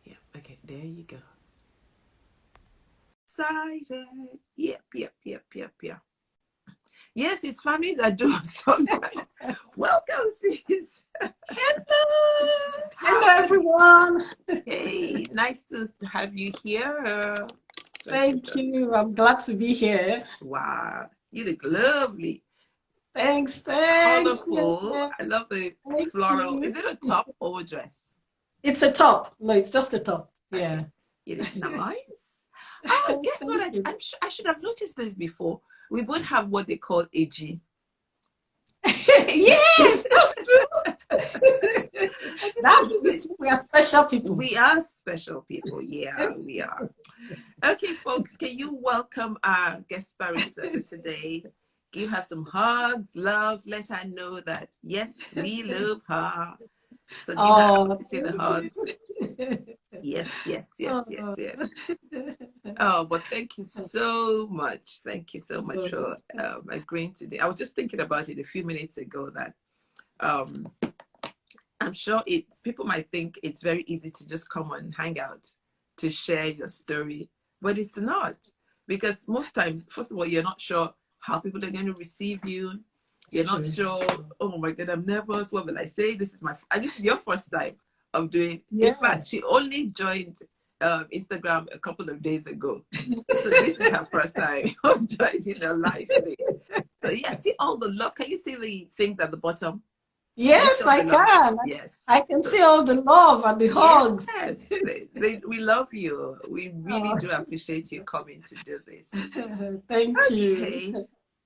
Yeah. Okay. There you go. Excited. Yep. Yes, it's funny that do sometimes. Welcome, sis. Hello, How hello are you? everyone. Hey, nice to have you here. Thank you. I'm glad to be here. Wow, you look lovely, Thanks. Yes, colorful. I love the thank floral. Is you. it a top or a dress? It's a top. No, it's just a top. Okay, Yeah. you look nice. Oh, guess what? Thank you. I should have noticed this before. We both have what they call AG. Yes, that's true. I just That's noticed we are special it. people. We are special people. Yeah, we are. Okay, folks, can you welcome our guest barrister for today? Give her some hugs, loves, let her know that, yes, we love her. So give her, Oh, see the thank hugs. you. Yes. Oh. Oh, but thank you so much. Thank you so much for agreeing today. I was just thinking about it a few minutes ago that um, I'm sure people might think it's very easy to just come on Hangout to share your story, but it's not. Because most times, first of all, you're not sure how people are going to receive you. You're It's not true. sure, oh my God, I'm nervous. What will I say? This is your first time of doing. In Yeah. fact, she only joined Instagram a couple of days ago. So this is her first time of joining a live thing. So yeah, see all the love. Can you see the things at the bottom? Can you see Yes, all I the love? can. Yes. I can So see all the love and the yes, hugs. we love you. We really Oh, do appreciate you coming to do this. thank you. Okay.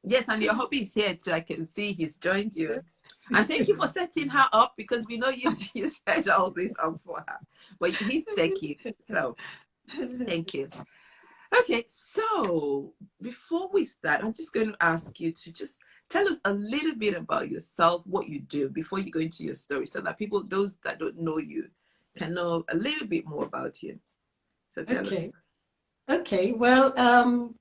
Yes, and your hubby is here too. I can see he's joined you. And thank you for setting her up because we know you, you set all this up for her. But he's techie. So thank you. Okay, so before we start, I'm just going to ask you to just tell us a little bit about yourself, what you do before you go into your story, so that people, those that don't know you, can know a little bit more about you. So tell us. Okay. Okay. Well,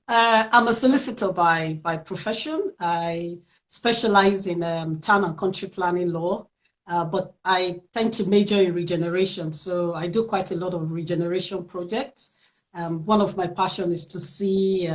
I'm a solicitor by profession. I specialize in town and country planning law, but I tend to major in regeneration. So I do quite a lot of regeneration projects. One of my passion is to see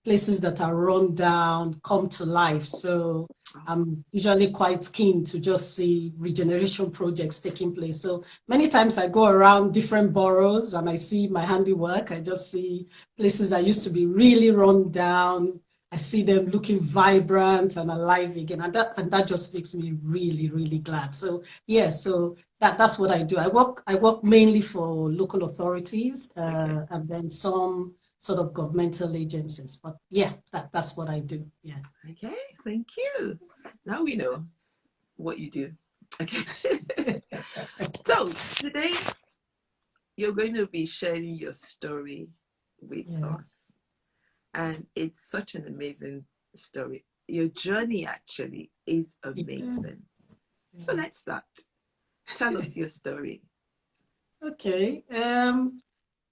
places that are run down come to life. So I'm usually quite keen to just see regeneration projects taking place. So many times I go around different boroughs and I see my handiwork. I just see places that used to be really run down. I see them looking vibrant and alive again. And that just makes me really, really glad. So yeah, so that's what I do. I work mainly for local authorities Okay. and then some sort of governmental agencies. But yeah, that's what I do. Yeah. Okay. Thank you. Now we know what you do. Okay. So today you're going to be sharing your story with Yeah. us. And it's such an amazing story. Your journey actually is Yeah. amazing. So let's start. Tell us your story. Okay.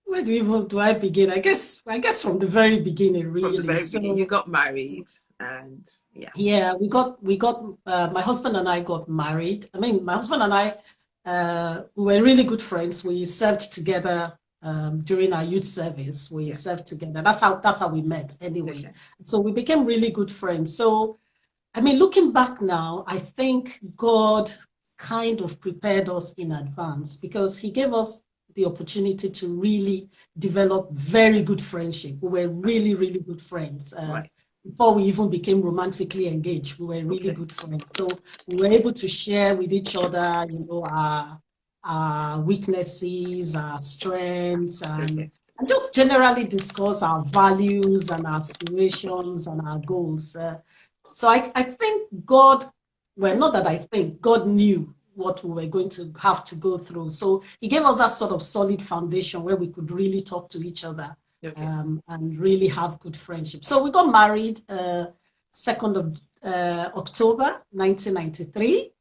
Where do I begin? I guess from the very beginning, From the really. very beginning, you So got married, and yeah. yeah, we got my husband and I got married. I mean, my husband and I we were really good friends. We served together during our youth service. We Yeah. served together. That's how we met anyway. Okay. So we became really good friends. So I mean, looking back now, I think God kind of prepared us in advance because He gave us the opportunity to really develop very good friendship. We were Right. really, really good friends. Right. Before we even became romantically engaged, we were really Okay. good friends. So we were able to share with each other, our weaknesses, our strengths, Okay. and just generally discuss our values and aspirations and our goals. So I think God, well, not that I think, God knew what we were going to have to go through. So He gave us that sort of solid foundation where we could really talk to each other Okay. and really have good friendship. So we got married 2nd of October 1993.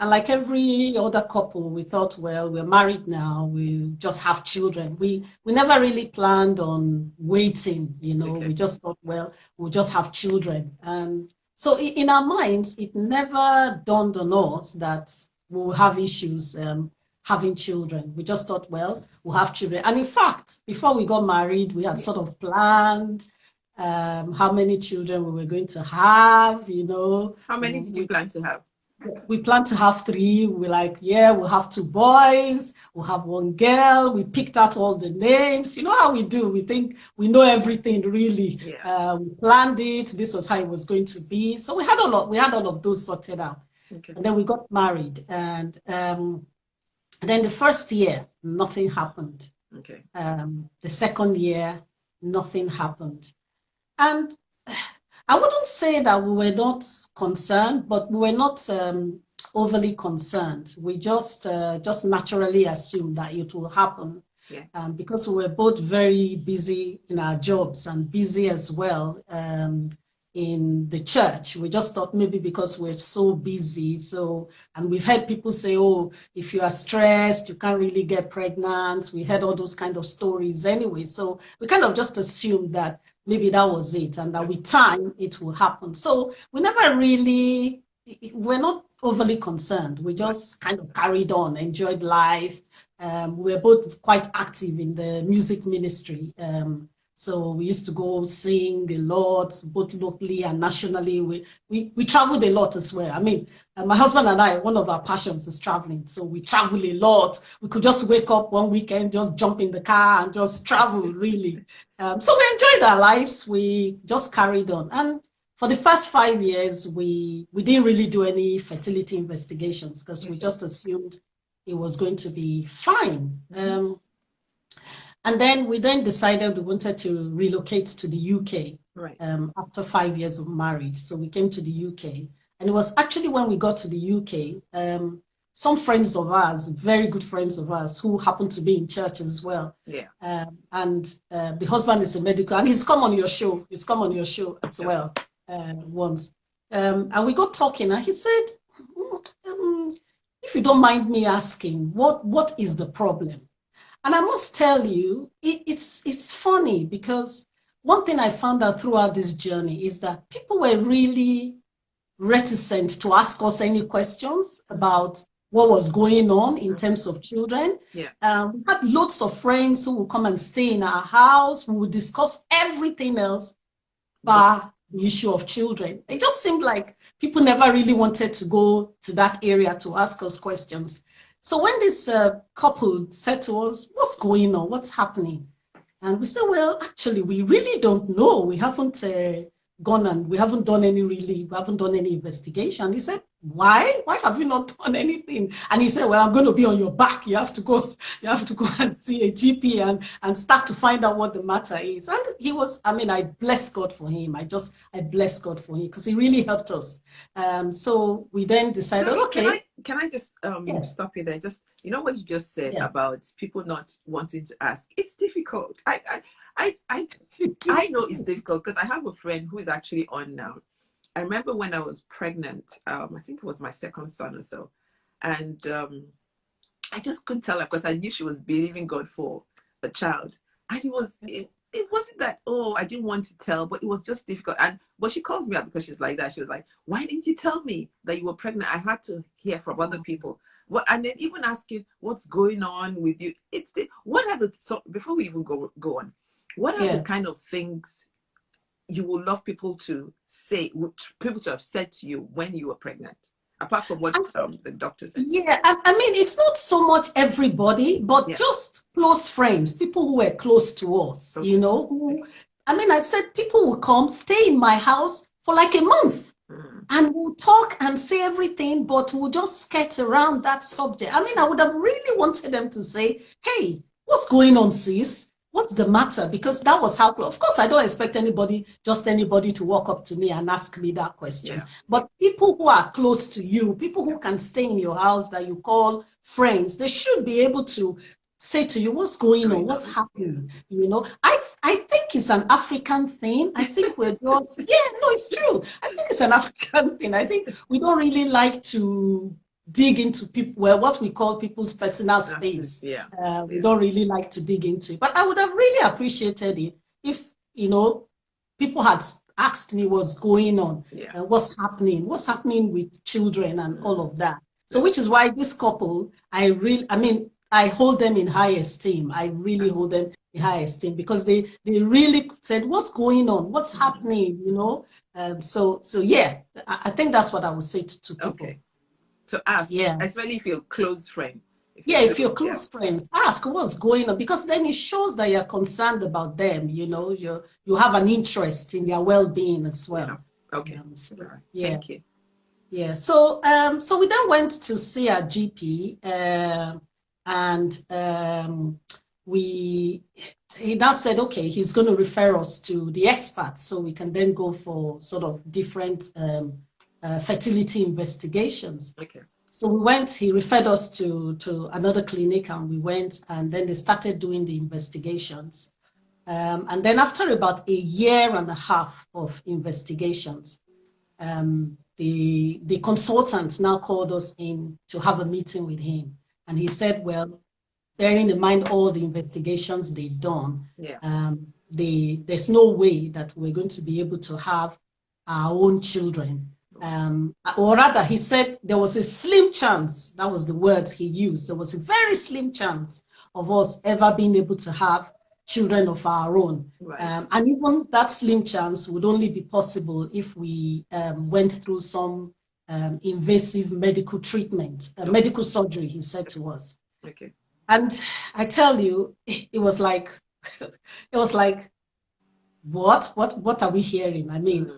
And like every other couple, we thought, well, we're married now, we just have children. We never really planned on waiting, we Okay. just thought, well, we'll just have children. And so in our minds, it never dawned on us that we'll have issues having children. We just thought, well, we'll have children. And in fact, before we got married, we had sort of planned how many children we were going to have, you know. How many did you plan to have? We planned to have 3. We're like, yeah, we'll have 2 boys, we'll have 1 girl. We picked out all the names. You know how we do. We think we know everything, really. Yeah. We planned it. This was how it was going to be. So we had all of those sorted out. Okay. And then we got married. And then the first year, nothing happened. Okay. The second year, nothing happened. And I wouldn't say that we were not concerned, but we were not overly concerned. We just naturally assumed that it will happen. Yeah. Because we were both very busy in our jobs and busy as well in the church. We just thought maybe because we're so busy. And we've heard people say, oh, if you are stressed, you can't really get pregnant. We heard all those kind of stories anyway. So we kind of just assumed that maybe that was it, and that with time it will happen. So we never really, we're not overly concerned. We just kind of carried on, enjoyed life. We were both quite active in the music ministry. So we used to go sing a lot, both locally and nationally. We traveled a lot as well. I mean, my husband and I, one of our passions is traveling. So we travel a lot. We could just wake up one weekend, just jump in the car and just travel, really. So we enjoyed our lives. We just carried on. And for the first 5 years, we didn't really do any fertility investigations because we just assumed it was going to be fine. And then we decided we wanted to relocate to the UK. Right. After 5 years of marriage. So we came to the UK. And it was actually when we got to the UK, some friends of ours, very good friends of ours, who happened to be in church as well. Yeah. And the husband is a medical, and he's come on your show. He's come on your show as well once. And we got talking, and he said, if you don't mind me asking, what is the problem? And I must tell you, it's funny because one thing I found out throughout this journey is that people were really reticent to ask us any questions about what was going on in terms of children. Yeah. We had lots of friends who would come and stay in our house. We would discuss everything else but the issue of children. It just seemed like people never really wanted to go to that area to ask us questions. So when this couple said to us, what's going on? What's happening? And we said, well, actually, we really don't know. We haven't gone and we haven't done any investigation. He said, why? Why have you not done anything? And he said, well, I'm going to be on your back. You have to go and see a GP and start to find out what the matter is. And he was, I mean, I bless God for him. I bless God for him because he really helped us. So we then decided, okay. Can I just stop you there? Just, you know what you just said about people not wanting to ask. It's difficult. I know it's difficult because I have a friend who is actually on now. I remember when I was pregnant, I think it was my second son or so. And I just couldn't tell her because I knew she was believing God for a child. And it wasn't that, oh, I didn't want to tell, but it was just difficult. But she called me up because she's like that. She was like, why didn't you tell me that you were pregnant? I had to hear from other people. And then even asking what's going on with you. Before we even go on, what are the kind of things you would love people to say, people to have said to you when you were pregnant, apart from what the doctor said? Yeah, I mean, it's not so much everybody, but just close friends, people who were close to us, you know. I said people will come, stay in my house for like a month. And we'll talk and say everything, but we'll just skirt around that subject. I mean, I would have really wanted them to say, hey, what's going on, sis? What's the matter? Because that was how, of course, I don't expect anybody to walk up to me and ask me that question. Yeah. But people who are close to you, people who can stay in your house that you call friends, they should be able to say to you, what's going on? What's happening? You know, I think it's an African thing. I think we're just, it's true. I think it's an African thing. I think we don't really like to dig into people, what we call people's personal space. We don't really like to dig into it. But I would have really appreciated it if, you know, people had asked me what's going on, what's happening with children and all of that. So which is why this couple, I mean, I hold them in high esteem. I really hold them in high esteem because they really said, what's going on? What's happening? You know? So yeah, I think that's what I would say to people. Okay. So ask, yeah, especially if you're a close friend. if you're close friends, ask what's going on, because then it shows that you're concerned about them. You know, you have an interest in their well-being as well. Yeah. Okay. So, right. Yeah. Thank you. Yeah. So so we then went to see our GP, and he now said, okay, he's going to refer us to the experts so we can then go for sort of different fertility investigations. Okay. So we went, he referred us to another clinic, and we went, and then they started doing the investigations. And then after about a year and a half of investigations, the consultant now called us in to have a meeting with him. And he said, well, bearing in mind all the investigations they've done, there's no way that we're going to be able to have our own children. Or rather, he said there was a slim chance, that was the word he used, there was a very slim chance of us ever being able to have children of our own. Right. And even that slim chance would only be possible if we went through some invasive medical treatment, medical surgery, he said to us. Okay. And I tell you, it was like, what are we hearing? I mean,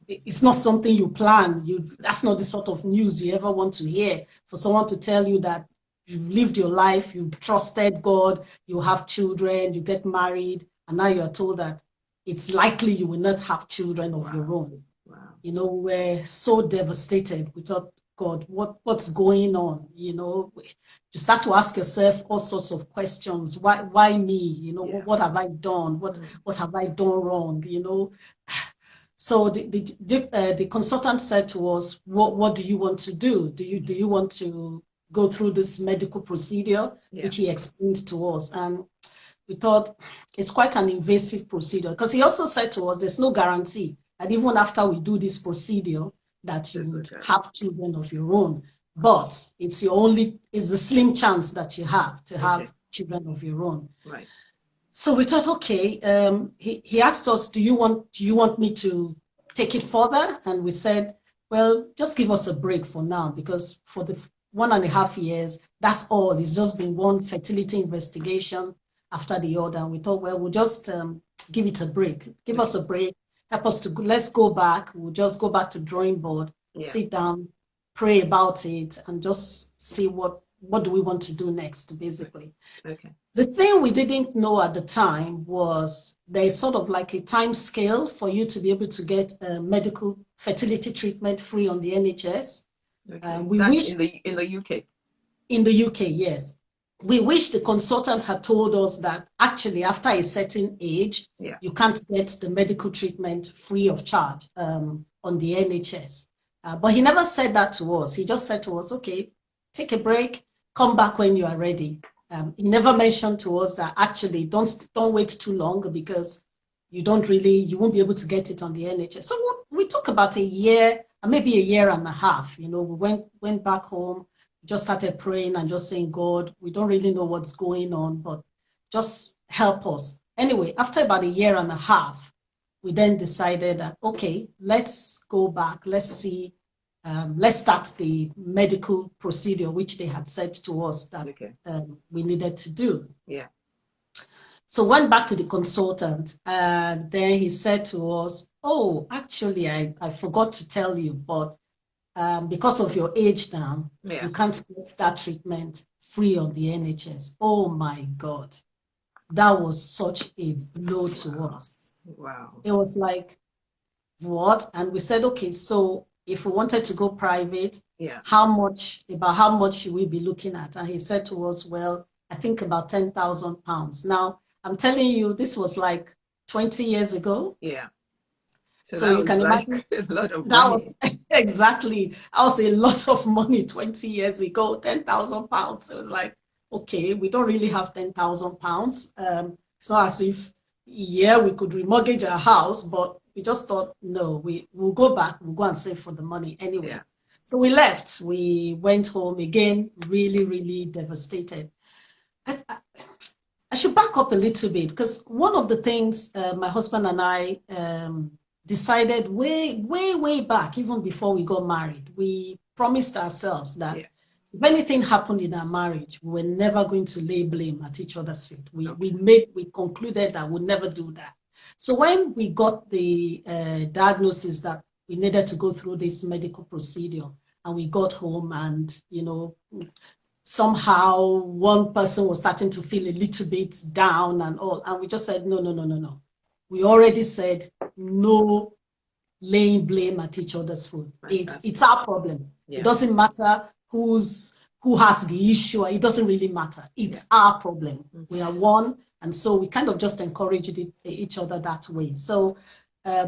it's not something you plan. That's not the sort of news you ever want to hear, for someone to tell you that you've lived your life, you've trusted God, you have children, you get married, and now you're told that it's likely you will not have children of your own. Wow. You know, we're so devastated. We thought, God, what's going on? You know, you start to ask yourself all sorts of questions. Why me? You know, what have I done? What have I done wrong? You know. So the consultant said to us, what do you want to do? Do you want to go through this medical procedure, which he explained to us? And we thought it's quite an invasive procedure, because he also said to us, there's no guarantee that even after we do this procedure that you would have children of your own, but it's the slim chance that you have to have children of your own. Right. So we thought, okay, he asked us, do you want me to take it further? And we said, well, just give us a break for now, because for the 1.5 years, that's all. It's just been one fertility investigation after the other. And we thought, well, we'll just give it a break. Give us a break. Help us to, let's go back. We'll just go back to drawing board, sit down, pray about it, and just see what do we want to do next, basically. Okay. The thing we didn't know at the time was there's sort of like a time scale for you to be able to get medical fertility treatment free on the NHS. Okay. We That's wished in the UK. In the UK, yes. We wish the consultant had told us that actually after a certain age, you can't get the medical treatment free of charge on the NHS. But he never said that to us. He just said to us, okay, take a break, come back when you are ready. He never mentioned to us that actually don't wait too long, because you won't be able to get it on the NHS. So we took about a year, maybe a year and a half. You know, we went back home, just started praying and just saying, God, we don't really know what's going on, but just help us. Anyway, after about a year and a half, we then decided that, okay, let's go back, let's see. Let's start the medical procedure, which they had said to us that we needed to do. Yeah. So went back to the consultant, and then he said to us, oh, actually, I forgot to tell you, but because of your age now, you can't get that treatment free on the NHS. Oh my God. That was such a blow to us. Wow. It was like, what? And we said, okay, so if we wanted to go private, how much should we be looking at? And he said to us, well, I think about £10,000. Now, I'm telling you, this was like 20 years ago. Yeah. So you can imagine a lot of that money. was exactly, that was a lot of money 20 years ago, £10,000. It was like, okay, we don't really have £10,000. So as if, we could remortgage our house, but we just thought, no, we'll go back, we'll go and save for the money anyway. So we left. We went home again, really, really devastated. I, I, I should back up a little bit because one of the things my husband and I decided way, way, way back, even before we got married, we promised ourselves that if anything happened in our marriage, we were never going to lay blame at each other's feet. We concluded that we'd never do that. So when we got the diagnosis that we needed to go through this medical procedure, and we got home, and somehow one person was starting to feel a little bit down and all, and we just said no, no, no, no, no. We already said no laying blame at each other's foot. It's our problem. It doesn't matter who has the issue. It doesn't really matter. It's our problem. We are one, and so we kind of just encouraged each other that way. So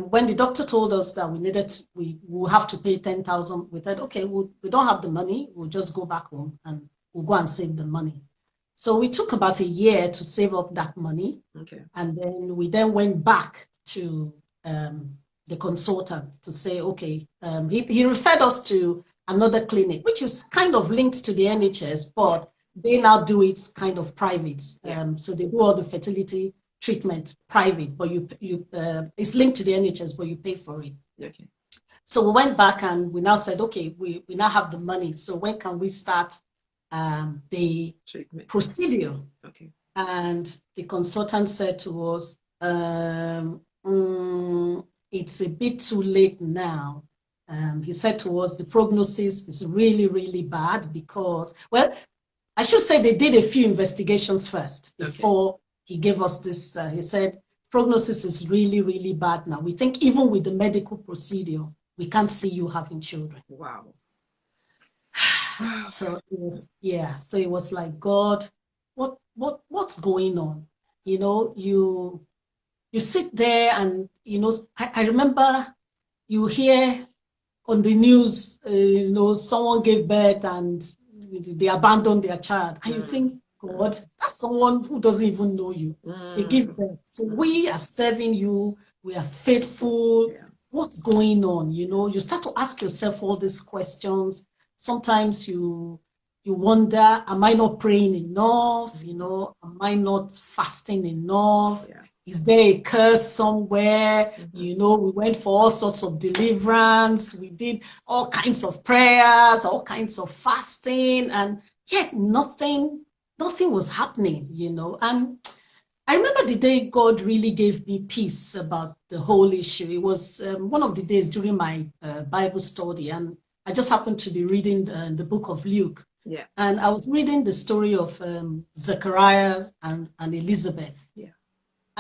when the doctor told us that we will have to pay 10,000, we said, okay, we don't have the money. We'll just go back home and we'll go and save the money. So we took about a year to save up that money. Okay. And then we went back to the consultant to say, okay, he referred us to another clinic, which is kind of linked to the NHS, but they now do it kind of private. So they do all the fertility treatment private, but it's linked to the NHS, but you pay for it. Okay. So we went back and we now said, okay, we now have the money. So when can we start the treatment procedure? Okay. And the consultant said to us, it's a bit too late now. He said to us, the prognosis is really, really bad because, well, I should say they did a few investigations first before he gave us this. He said, prognosis is really, really bad now. We think even with the medical procedure, we can't see you having children. Wow. So it was, so it was like, God, what's going on? You sit there and, I remember you hear on the news, someone gave birth and they abandoned their child. And you think, God, that's someone who doesn't even know you. They give birth. So we are serving you. We are faithful. Yeah. What's going on? You start to ask yourself all these questions. Sometimes you wonder, am I not praying enough? Am I not fasting enough? Yeah. Is there a curse somewhere? We went for all sorts of deliverance. We did all kinds of prayers, all kinds of fasting, and yet nothing was happening, And I remember the day God really gave me peace about the whole issue. It was one of the days during my Bible study, and I just happened to be reading the book of Luke. Yeah. And I was reading the story of Zechariah and Elizabeth. Yeah.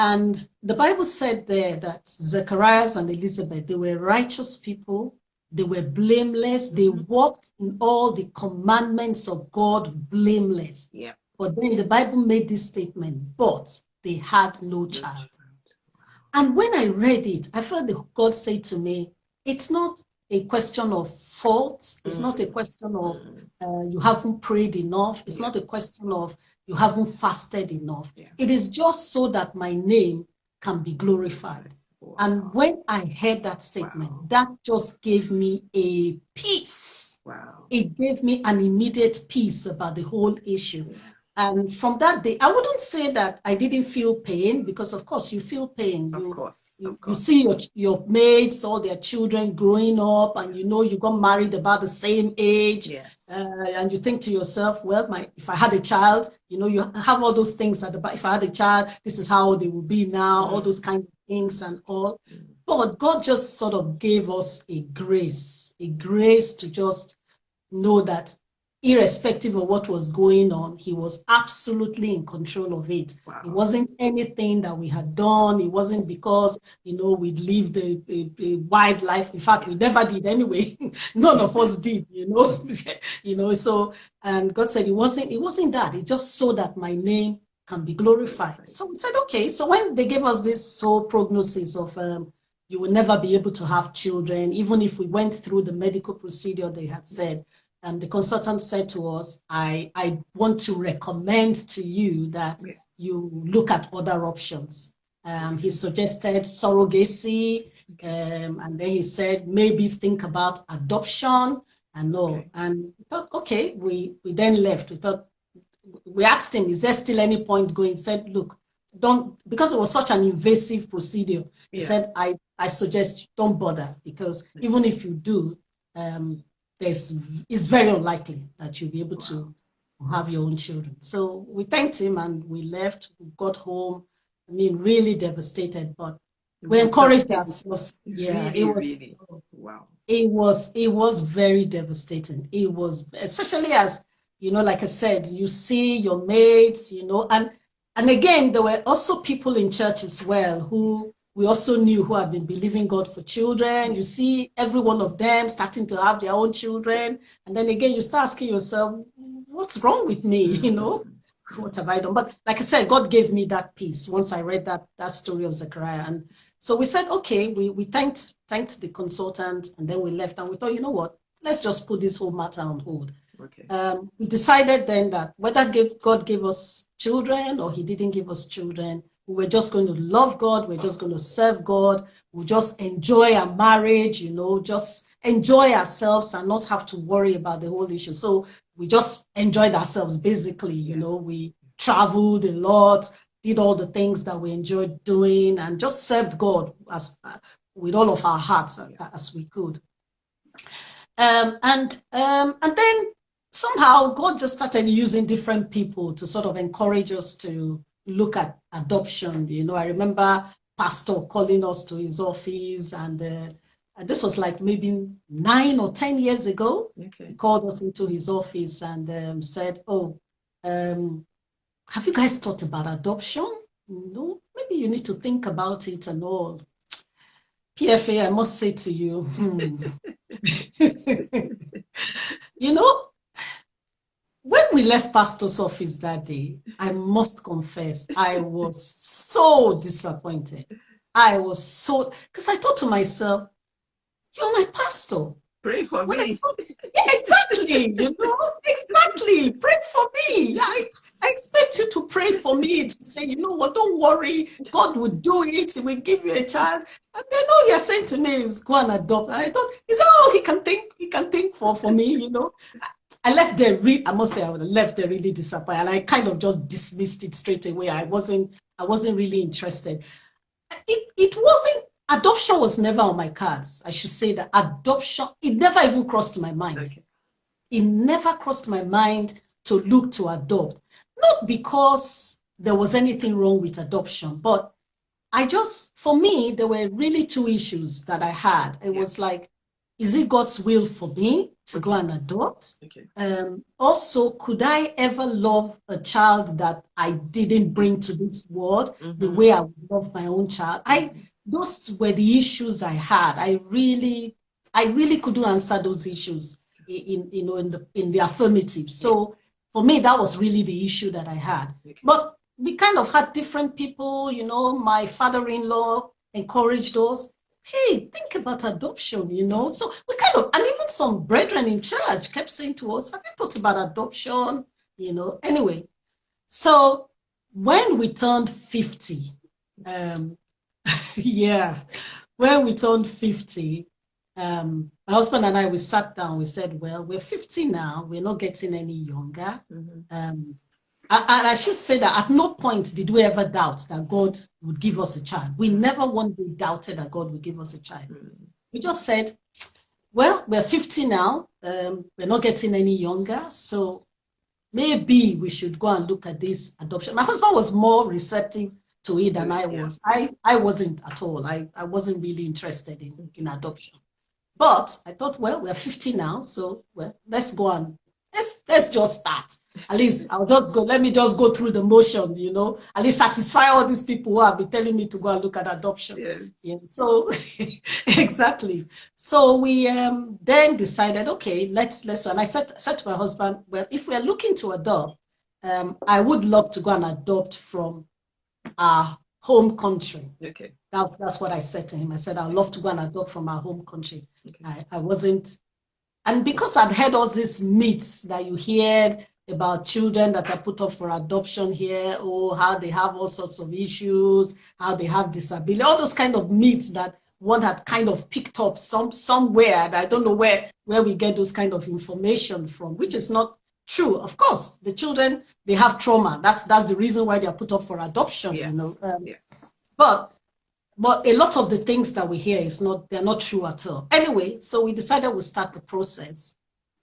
And the Bible said there that Zacharias and Elizabeth, they were righteous people. They were blameless. They walked in all the commandments of God blameless. Yeah. But then the Bible made this statement, but they had no child. And when I read it, I felt that God said to me, it's not a question of fault. It's not a question of you haven't prayed enough. It's not a question of you haven't fasted enough. Yeah. It is just so that my name can be glorified. Wow. And when I heard that statement, that just gave me a peace. Wow. It gave me an immediate peace about the whole issue. Yeah. And from that day, I wouldn't say that I didn't feel pain, because of course you feel pain. You see your mates, all their children growing up, and you got married about the same age. Yes. And you think to yourself, well, if I had a child, you have all those things if I had a child, this is how they will be now, all those kind of things and all. But God just sort of gave us a grace to just know that irrespective of what was going on, he was absolutely in control of it. Wow. It wasn't anything that we had done. It wasn't because, we lived a wild life. In fact, we never did anyway. None of us did, So, and God said it wasn't that. It's just so that my name can be glorified. So we said, okay. So when they gave us this whole prognosis of, you will never be able to have children, even if we went through the medical procedure they had said, the consultant said to us, I want to recommend to you that you look at other options. He suggested surrogacy, and then he said, maybe think about adoption. and all. And we thought, okay, we then left. We asked him, is there still any point going? He said, look, don't, because it was such an invasive procedure. He said, I suggest don't bother, because even if you do, it's very unlikely that you'll be able to have your own children. So we thanked him and we left. We got home. I mean, really devastated, but we encouraged ourselves. Yeah, really, really. Wow. It was very devastating. It was, especially as, you know, like I said, you see your mates, you know, and again, there were also people in church as well who we also knew who had been believing God for children. You see every one of them starting to have their own children. And then again, you start asking yourself, what's wrong with me? You know, what have I done? But like I said, God gave me that peace once I read that story of Zechariah. And so we said, okay, we thanked the consultant, and then we left, and we thought, you know what, let's just put this whole matter on hold. Okay. We decided then that whether God gave us children or he didn't give us children, we were just going to love God, we're just going to serve God, we'll just enjoy our marriage, you know, just enjoy ourselves and not have to worry about the whole issue. So we just enjoyed ourselves, basically, you know, we traveled a lot, did all the things that we enjoyed doing, and just served God with all of our hearts as we could. And then somehow God just started using different people to sort of encourage us to look at adoption. You know, I remember pastor calling us to his office, and this was like maybe 9 or 10 years ago. He called us into his office and said, oh, have you guys thought about adoption? No, maybe you need to think about it and all. PFA, I must say to you, you know, when we left pastor's office that day, I must confess, I was so disappointed. I was so, because I thought to myself, you're my pastor. Pray for me. Yeah, exactly, you know, exactly. Pray for me. I expect you to pray for me, to say, you know what, don't worry, God will do it, he will give you a child. And then all you're saying to me is go and adopt. And I thought, is that all he can think for me, you know? I left there, I must say I would have left there really disappointed, and I kind of just dismissed it straight away. I wasn't really interested. It wasn't, adoption was never on my cards. I should say that adoption, it never even crossed my mind. Okay. It never crossed my mind to look to adopt. Not because there was anything wrong with adoption, but for me, there were really two issues that I had. It was like, is it God's will for me to go and adopt? Okay. Also, could I ever love a child that I didn't bring to this world the way I would love my own child? Those were the issues I had. I really couldn't answer those issues in the affirmative. So for me, that was really the issue that I had. Okay. But we kind of had different people, you know, my father-in-law encouraged us, hey, think about adoption, you know. So we kind of, and even some brethren in church kept saying to us, have you thought about adoption? You know, anyway. So when we turned 50, when we turned 50, my husband and I, we sat down, we said, well, we're 50 now, we're not getting any younger. And I should say that at no point did we ever doubt that God would give us a child. We never one day doubted that God would give us a child. We just said, well, we're 50 now, we're not getting any younger, so maybe we should go and look at this adoption. My husband was more receptive to it than I was. I wasn't at all. I wasn't really interested in adoption. But I thought, well, we're 50 now, so well, let's go and let's just start. At least let me just go through the motion, you know, at least satisfy all these people who have been telling me to go and look at adoption. Yes. Yeah, so exactly. So we then decided, okay, let's, and I said to my husband, well, if we're looking to adopt, I would love to go and adopt from our home country. Okay. That's what I said to him. I said, I'd love to go and adopt from our home country. Okay. I wasn't, and because I'd heard all these myths that you hear about children that are put up for adoption here, or how they have all sorts of issues, how they have disability, all those kind of myths that one had kind of picked up somewhere, and I don't know where we get those kind of information from, which is not true. Of course, the children, they have trauma. That's the reason why they are put up for adoption, Yeah. you know. Yeah. But a lot of the things that we hear they're not true at all. Anyway, so we decided we'll start the process.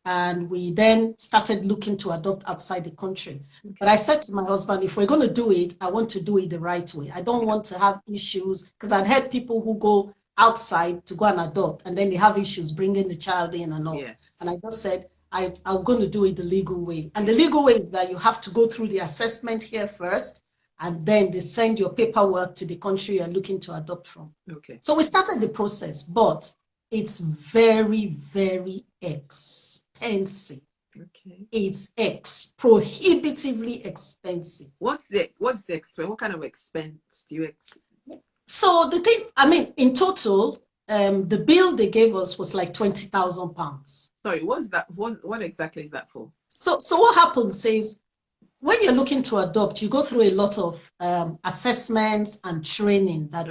And we then started looking to adopt outside the country. Okay. But I said to my husband, if we're going to do it, I want to do it the right way. I don't want to have issues, because I'd heard people who go outside to go and adopt, and then they have issues bringing the child in and all. Yes. And I just said, I'm going to do it the legal way. And the legal way is that you have to go through the assessment here first, and then they send your paperwork to the country you're looking to adopt from. Okay. So we started the process, but it's very, very expensive. Okay. It's prohibitively expensive. What's the expense? What kind of expense do you expect? So the thing, I mean, in total, the bill they gave us was like £20,000. Sorry, what's that? What exactly is that for? So what happens is, when you're looking to adopt, you go through a lot of assessments and training that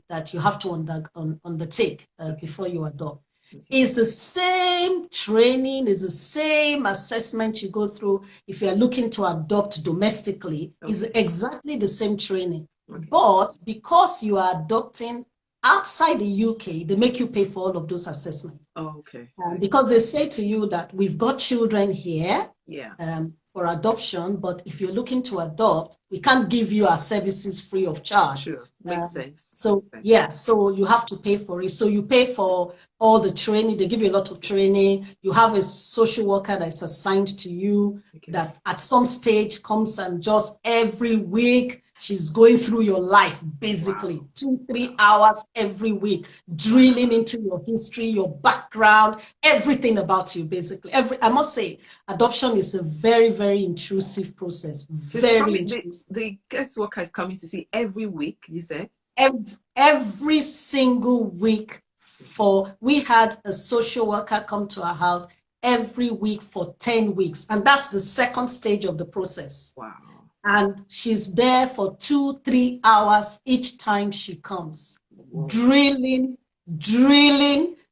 that you have to undertake before you adopt. Okay. It's the same training, it's the same assessment you go through if you're looking to adopt domestically. Okay. It's exactly the same training. Okay. But because you are adopting outside the UK, they make you pay for all of those assessments. Oh, okay. Because they say to you that we've got children here. Yeah. For adoption, but if you're looking to adopt, we can't give you our services free of charge. Sure, makes sense. So yeah, so you have to pay for it. So you pay for all the training. They give you a lot of training. You have a social worker that's assigned to you, okay, that at some stage comes and just every week she's going through your life, basically. Wow. 2-3 hours every week, drilling into your history, your background, everything about you, basically. I must say, adoption is a very, very intrusive process. Very intrusive. The guest worker is coming to see every week, you said? Every single week. We had a social worker come to our house every week for 10 weeks. And that's the second stage of the process. Wow. And she's there for 2-3 hours each time she comes. Whoa. Drilling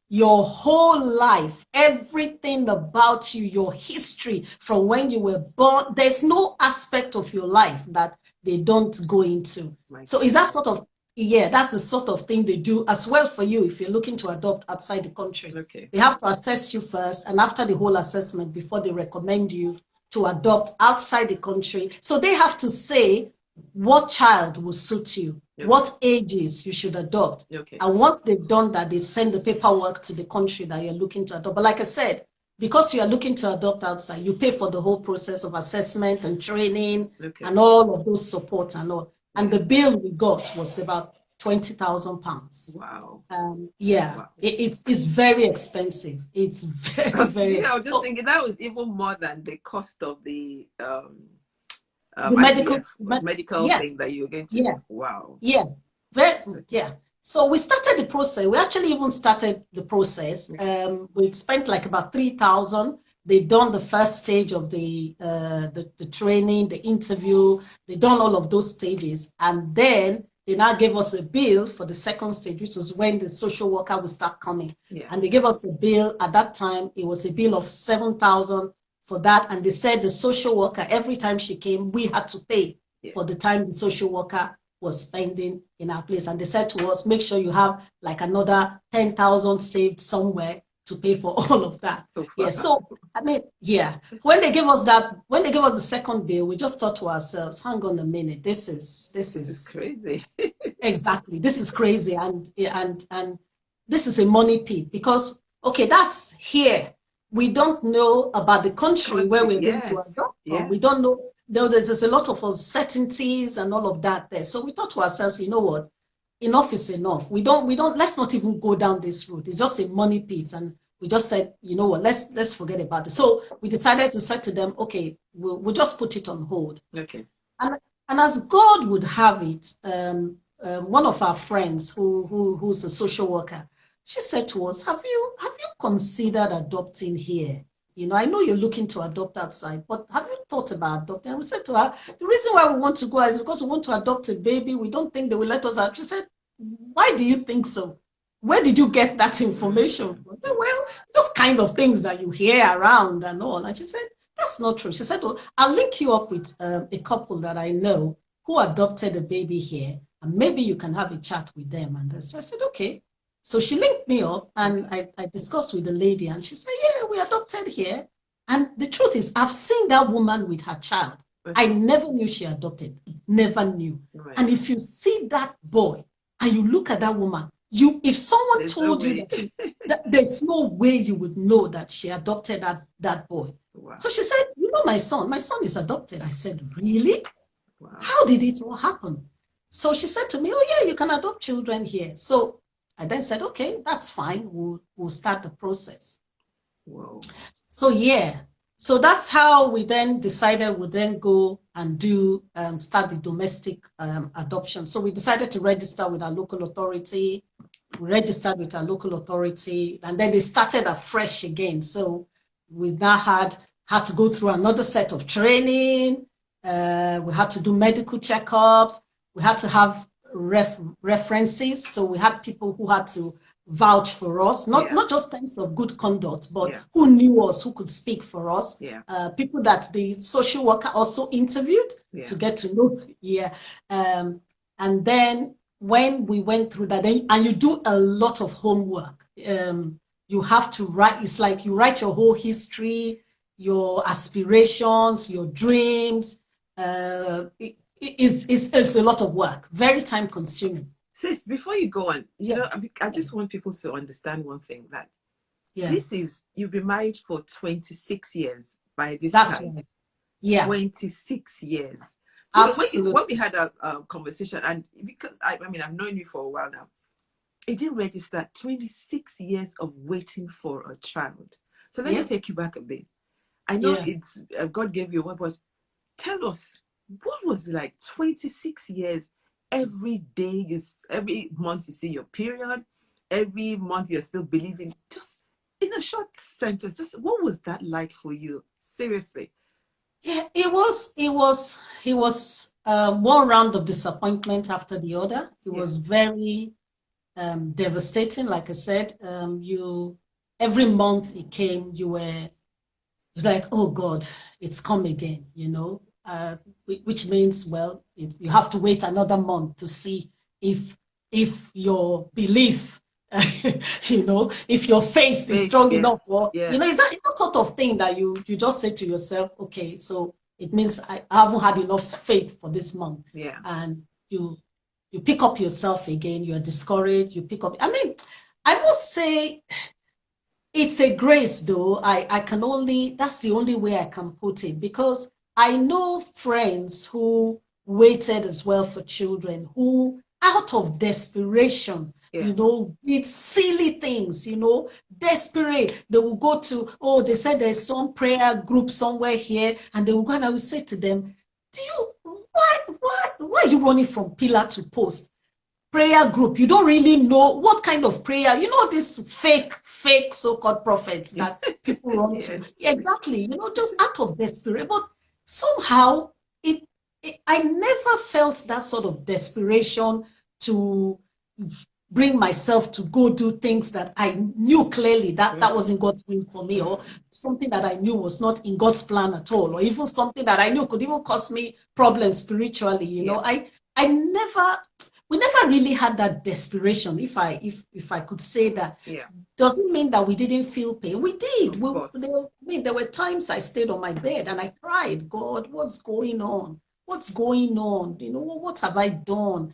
your whole life, everything about you, your history from when you were born. There's no aspect of your life that they don't go into. So is that sort of, yeah, that's the sort of thing they do as well for you if you're looking to adopt outside the country. Okay. They have to assess you first, and after the whole assessment, before they recommend you to adopt outside the country. So they have to say what child will suit you, okay, what ages you should adopt. Okay. And once they've done that, they send the paperwork to the country that you're looking to adopt. But like I said, because you are looking to adopt outside, you pay for the whole process of assessment and training, okay, and all of those support and all. And the bill we got was about £20,000. Wow. Yeah, wow. It's very expensive. It's very, very expensive. I was just thinking that was even more than the cost of the medical yeah, thing that you're going to. Yeah. Wow. Yeah. Yeah. So we started the process. We actually even started the process. We spent like about 3,000. They done the first stage of the training, the interview. They done all of those stages, and then they now gave us a bill for the second stage, which was when the social worker will start coming. Yeah. And they gave us a bill. At that time, it was a bill of 7,000 for that. And they said the social worker, every time she came, we had to pay, yeah, for the time the social worker was spending in our place. And they said to us, make sure you have like another 10,000 saved somewhere to pay for all of that. Yeah. So, I mean, yeah, when they gave us the second bill, we just thought to ourselves, hang on a minute, this is crazy. Exactly. This is crazy. And this is a money pit, because, okay, that's here. We don't know about the country where we're, yes, going to adopt. Yes. We don't know. There's a lot of uncertainties and all of that there. So we thought to ourselves, you know what? Enough is enough. Let's not even go down this route. It's just a money pit. And we just said, you know what, let's forget about it. So we decided to say to them, okay, we'll just put it on hold. Okay. And as God would have it, one of our friends who's a social worker, she said to us, have you considered adopting here? You know, I know you're looking to adopt outside, but have you thought about adopting? And we said to her, the reason why we want to go is because we want to adopt a baby. We don't think they will let us out. She said, why do you think so? where did you get that information from? I said, well, just kind of things that you hear around and all. And she said, that's not true. She said, well, I'll link you up with a couple that I know who adopted a baby here, and maybe you can have a chat with them. And so I said, okay. So she linked me up, and I discussed with the lady, and she said, yeah, we adopted here. And the truth is, I've seen that woman with her child. I never knew she adopted, never knew. Right. And if you see that boy and you look at that woman, if someone told you that there's no way you would know that she adopted that boy. Wow. So she said, you know, my son is adopted. I said, really? Wow. How did it all happen? So she said to me, oh yeah, you can adopt children here. So I then said, okay, that's fine. We'll start the process. Wow. So yeah, so that's how we then decided we'd then go and start the domestic adoption. So we decided to register with our local authority. We registered with our local authority, and then they started afresh again. So we now had to go through another set of training. We had to do medical checkups. We had to have references. So we had people who had to vouch for us, not just terms of good conduct, but who knew us, who could speak for us. People that the social worker also interviewed to get to know. And then when we went through that, and you do a lot of homework. You have to write. It's like you write your whole history, your aspirations, your dreams. It's a lot of work, very time consuming. Sis, before you go on, you know, I just want people to understand one thing, that you've been married for 26 years by this time. That's right. Yeah. 26 years. So absolutely. When we had a conversation, and because I've known you for a while now, it didn't register 26 years of waiting for a child. So let me take you back a bit. I know it's God gave you one, but tell us, what was it like 26 years? Every day, every month you see your period, every month you're still believing. Just in a short sentence, just what was that like for you? Seriously. Yeah, it was one round of disappointment after the other. It was very devastating. Like I said, every month it came, you're like, oh God, it's come again, you know. Which means, well, you have to wait another month to see if your belief, you know, if your faith is strong enough, or you know, it's that sort of thing that you just say to yourself, okay, so it means I haven't had enough faith for this month. And you pick up yourself again. You are discouraged. You pick up. I mean, I must say, it's a grace, though. That's the only way I can put it, because I know friends who waited as well for children, who out of desperation, you know, did silly things, you know, desperate. They will go to, they said there's some prayer group somewhere here, and they will go and I will say to them, why are you running from pillar to post? Prayer group, you don't really know what kind of prayer, you know, these fake so-called prophets that people run to. Exactly, you know, just out of desperation. But somehow I never felt that sort of desperation to bring myself to go do things that I knew clearly that wasn't God's will for me, or something that I knew was not in God's plan at all, or even something that I knew could even cause me problems spiritually. You know, we never really had that desperation, if I could say that. Doesn't mean that we didn't feel pain. We did. There were times I stayed on my bed and I cried, God, what's going on? What's going on? You know, what have I done?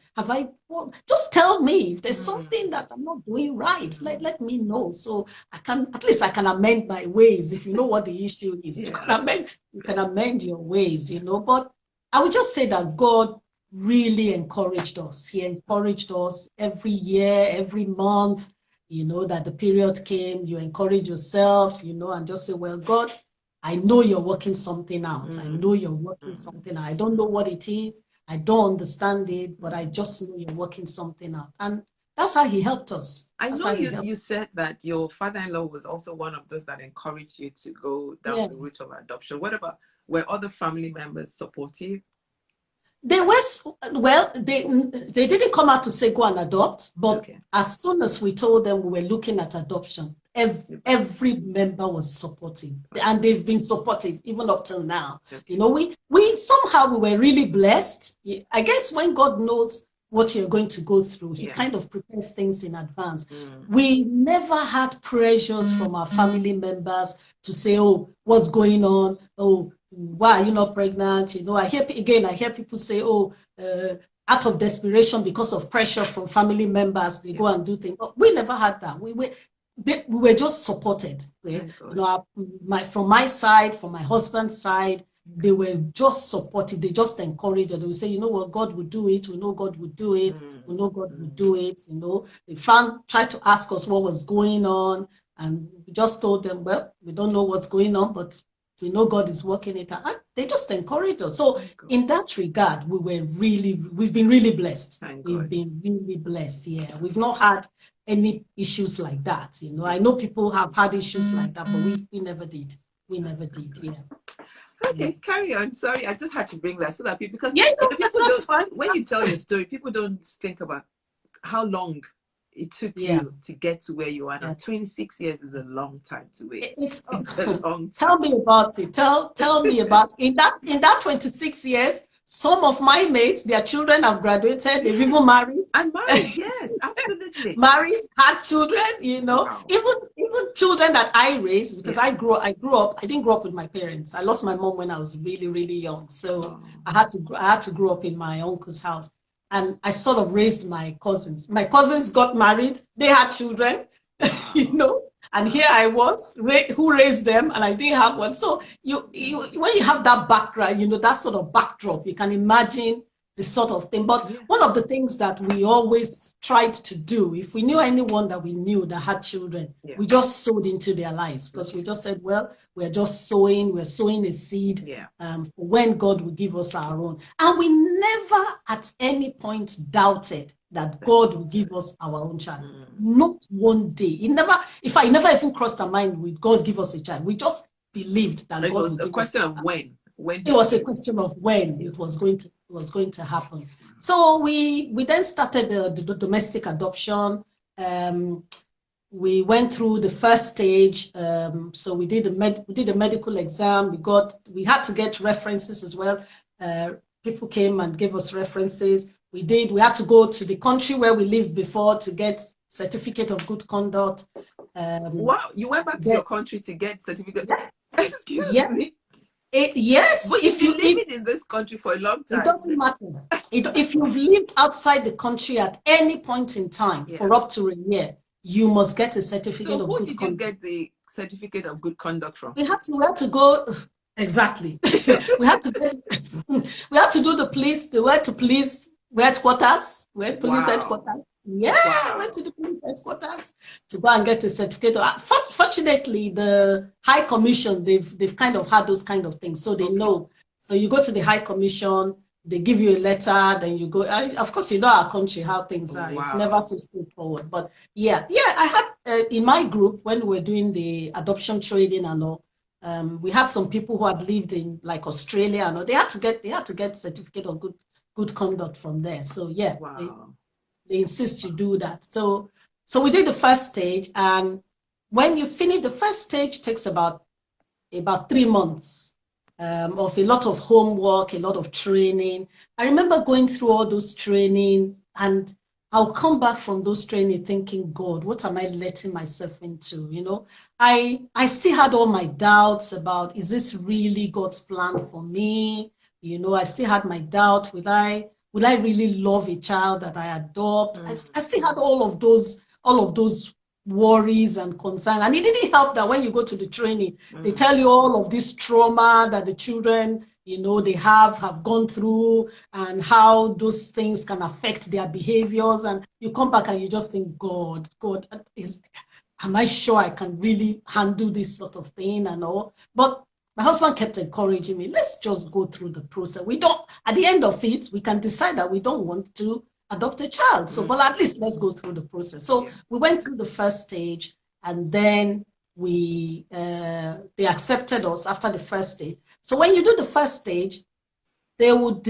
Just tell me if there's something that I'm not doing right. Let me know, so at least I can amend my ways. If you know what the issue is, you can amend your ways, you know. But I would just say that God really encouraged us. He encouraged us every year, every month, you know, that the period came, you encourage yourself, you know, and just say, well, God, I know you're working something out. I know you're working something out. I don't know what it is. I don't understand it, but I just know you're working something out. And that's how he helped us. I know you said that your father-in-law was also one of those that encouraged you to go down the route of adoption. What about, were other family members supportive? They were, well, they didn't come out to say go and adopt, but Okay. as soon as we told them we were looking at adoption, every member was supportive, and they've been supportive even up till now. Okay. You know, we somehow we were really blessed. I guess when God knows what you're going to go through, he kind of prepares things in advance. We never had pressures from our family members to say, oh, what's going on? Oh, why are you not pregnant? You know, I hear people say, oh, out of desperation because of pressure from family members, they go and do things. But we never had that. We were just supported. You know, from my side, from my husband's side, they were just supportive. They just encouraged us. They would say, you know what, God will do it. We know God will do it. We know God will do it. You know, they tried to ask us what was going on, and we just told them, well, we don't know what's going on, but we know God is working it out. And they just encouraged us. So in that regard, we've been really blessed. We've been really blessed. Yeah, we've not had any issues like that. You know, I know people have had issues like that, but we never did. We never did. Yeah. Okay, carry on. Sorry, I just had to bring that so that people, because people don't, fine. when you tell your story, people don't think about how long it took you to get to where you are now. 26 years is a long time to wait. It's a long time. Tell me about it. Tell me about in that 26 years. Some of my mates, their children have graduated. They've even married. And married, yes, absolutely. Married, had children. You know, even children that I raised, because I grew up. I didn't grow up with my parents. I lost my mom when I was really, really young. So I had to grow up in my uncle's house. And I sort of raised my cousins. My cousins got married. They had children, you know. And here I was, who raised them, and I didn't have one. So when you have that background, you know, that sort of backdrop, you can imagine the sort of thing. But one of the things that we always tried to do, if we knew anyone that we knew that had children, we just sowed into their lives, because we just said, well, we're sowing a seed for when God will give us our own. And we never at any point doubted that God will give us our own child. Not one day. If I never even crossed our mind, will God give us a child? We just believed that God would give us. It was a question of when. It was a question of when it was going to happen. So we then started the domestic adoption. We went through the first stage. So we did a medical exam. We had to get references as well. People came and gave us references. We had to go to the country where we lived before to get certificate of good conduct. Wow, you went back to your country to get certificate? Excuse me. Yes, but if you've been living in this country for a long time, it doesn't matter. If you've lived outside the country at any point in time for up to a year, you must get a certificate of good conduct. Who did you get the certificate of good conduct from? We had to go. Exactly. we had to do the police. They went to police headquarters. Police headquarters. Yeah, I went to the police headquarters to go and get a certificate. Fortunately, the High Commission, they've kind of had those kind of things, so they know. So you go to the High Commission, they give you a letter, then you go. Of course, you know our country, how things are. It's never so straightforward. But yeah, I had in my group when we were doing the adoption training and all. We had some people who had lived in like Australia and all. They had to get certificate of good conduct from there. So yeah. They insist you do that. So we did the first stage, and when you finish the first stage, takes about 3 months of a lot of homework, a lot of training. I remember going through all those training, and I'll come back from those training thinking, God, what am I letting myself into? You know, I still had all my doubts about, is this really God's plan for me? You know, I still had my doubt, will I really love a child that I adopt? I still had all of those worries and concerns. And it didn't help that when you go to the training, they tell you all of this trauma that the children, you know, they have gone through, and how those things can affect their behaviors. And you come back and you just think, God, am I sure I can really handle this sort of thing and all? But my husband kept encouraging me, let's just go through the process. At the end of it, we can decide that we don't want to adopt a child. So, but at least let's go through the process. So we went through the first stage, and then they accepted us after the first stage. So when you do the first stage, they could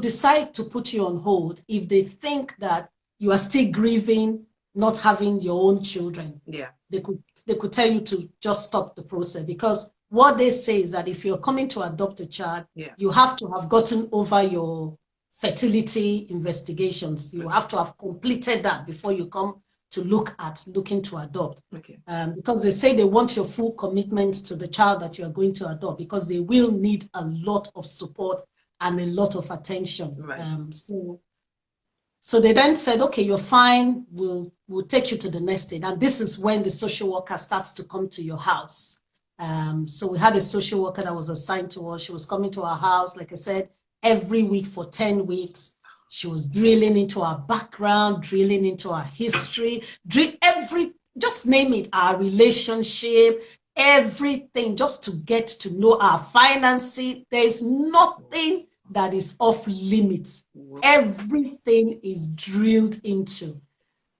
decide to put you on hold if they think that you are still grieving not having your own children. Yeah. They could tell you to just stop the process, because what they say is that if you're coming to adopt a child, yeah, you have to have gotten over your fertility investigations. You have to have completed that before you come to looking to adopt. Okay. Because they say they want your full commitment to the child that you are going to adopt, because they will need a lot of support and a lot of attention. Right. So they then said, okay, you're fine. We'll take you to the next stage. And this is when the social worker starts to come to your house. So we had a social worker that was assigned to us. She was coming to our house, like I said, every week for 10 weeks. She was drilling into our background, drilling into our history, just name it, our relationship, everything, just to get to know our finances. There's nothing that is off limits. Everything is drilled into.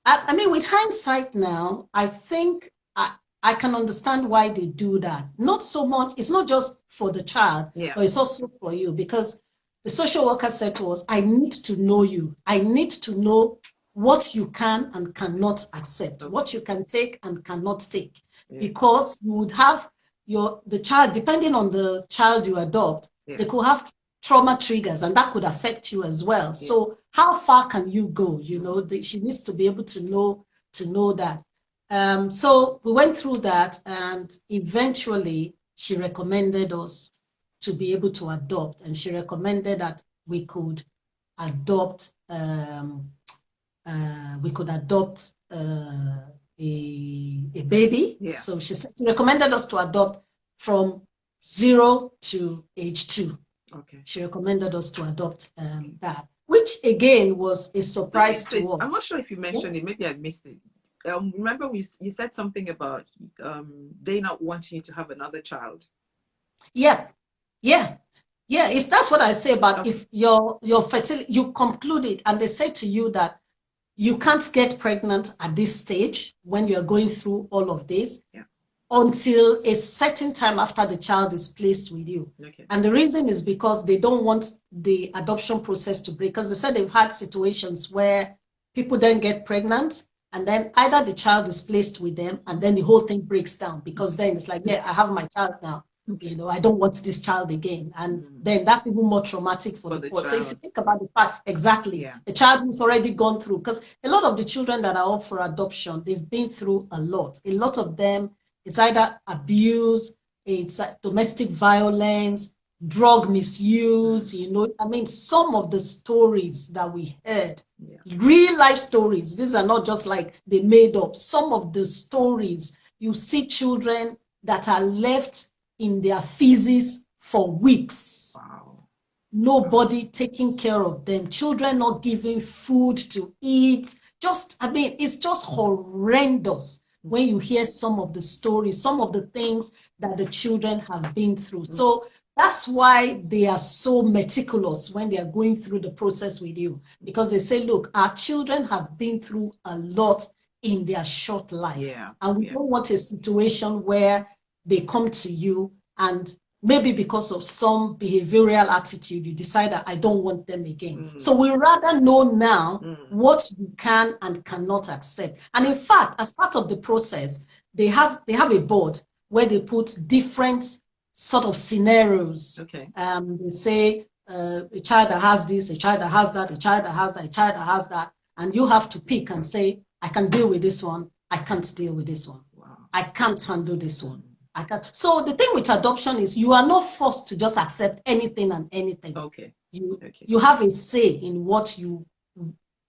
I mean, with hindsight now, I think I can understand why they do that. Not so much, it's not just for the child, but it's also for you, because the social worker said to us, I need to know you. I need to know what you can and cannot accept, what you can take and cannot take, because you would have the child, depending on the child you adopt, they could have trauma triggers, and that could affect you as well. So how far can you go? You know, she needs to be able to know that. So we went through that, and eventually she recommended us to be able to adopt, and she recommended that we could adopt a baby. So she recommended us to adopt from 0 to age 2. Okay. She recommended us to adopt that, which again was a surprise to us. I'm not sure if you mentioned it, maybe I missed it. Remember you said something about they not wanting you to have another child. Yeah. That's what I say about if your fertility, you conclude it and they say to you that you can't get pregnant at this stage when you're going through all of this. Until a certain time after the child is placed with you. And the reason is because they don't want the adoption process to break, because they said they've had situations where people then get pregnant, and then either the child is placed with them and then the whole thing breaks down, because then it's like, I have my child now. You know, I don't want this child again. And then that's even more traumatic for the child. So if you think about the fact, the child who's already gone through, because a lot of the children that are up for adoption, they've been through a lot. A lot of them, it's either abuse, it's domestic violence, drug misuse, you know. I mean, some of the stories that we heard, real life stories, these are not just like they made up. Some of the stories, you see children that are left in their feces for weeks. Wow. Nobody taking care of them, children not giving food to eat. It's just horrendous. When you hear some of the stories, some of the things that the children have been through. So that's why they are so meticulous when they are going through the process with you, because they say, look, our children have been through a lot in their short life. And we don't want a situation where they come to you and maybe because of some behavioral attitude, you decide that I don't want them again. So we rather know now what you can and cannot accept. And in fact, as part of the process, they have a board where they put different sort of scenarios. They say a child that has this, a child that has that, a child that has that, a child that has that. And you have to pick and say, I can deal with this one. I can't deal with this one. I can't handle this one. So the thing with adoption is you are not forced to just accept anything and anything. You have a say in what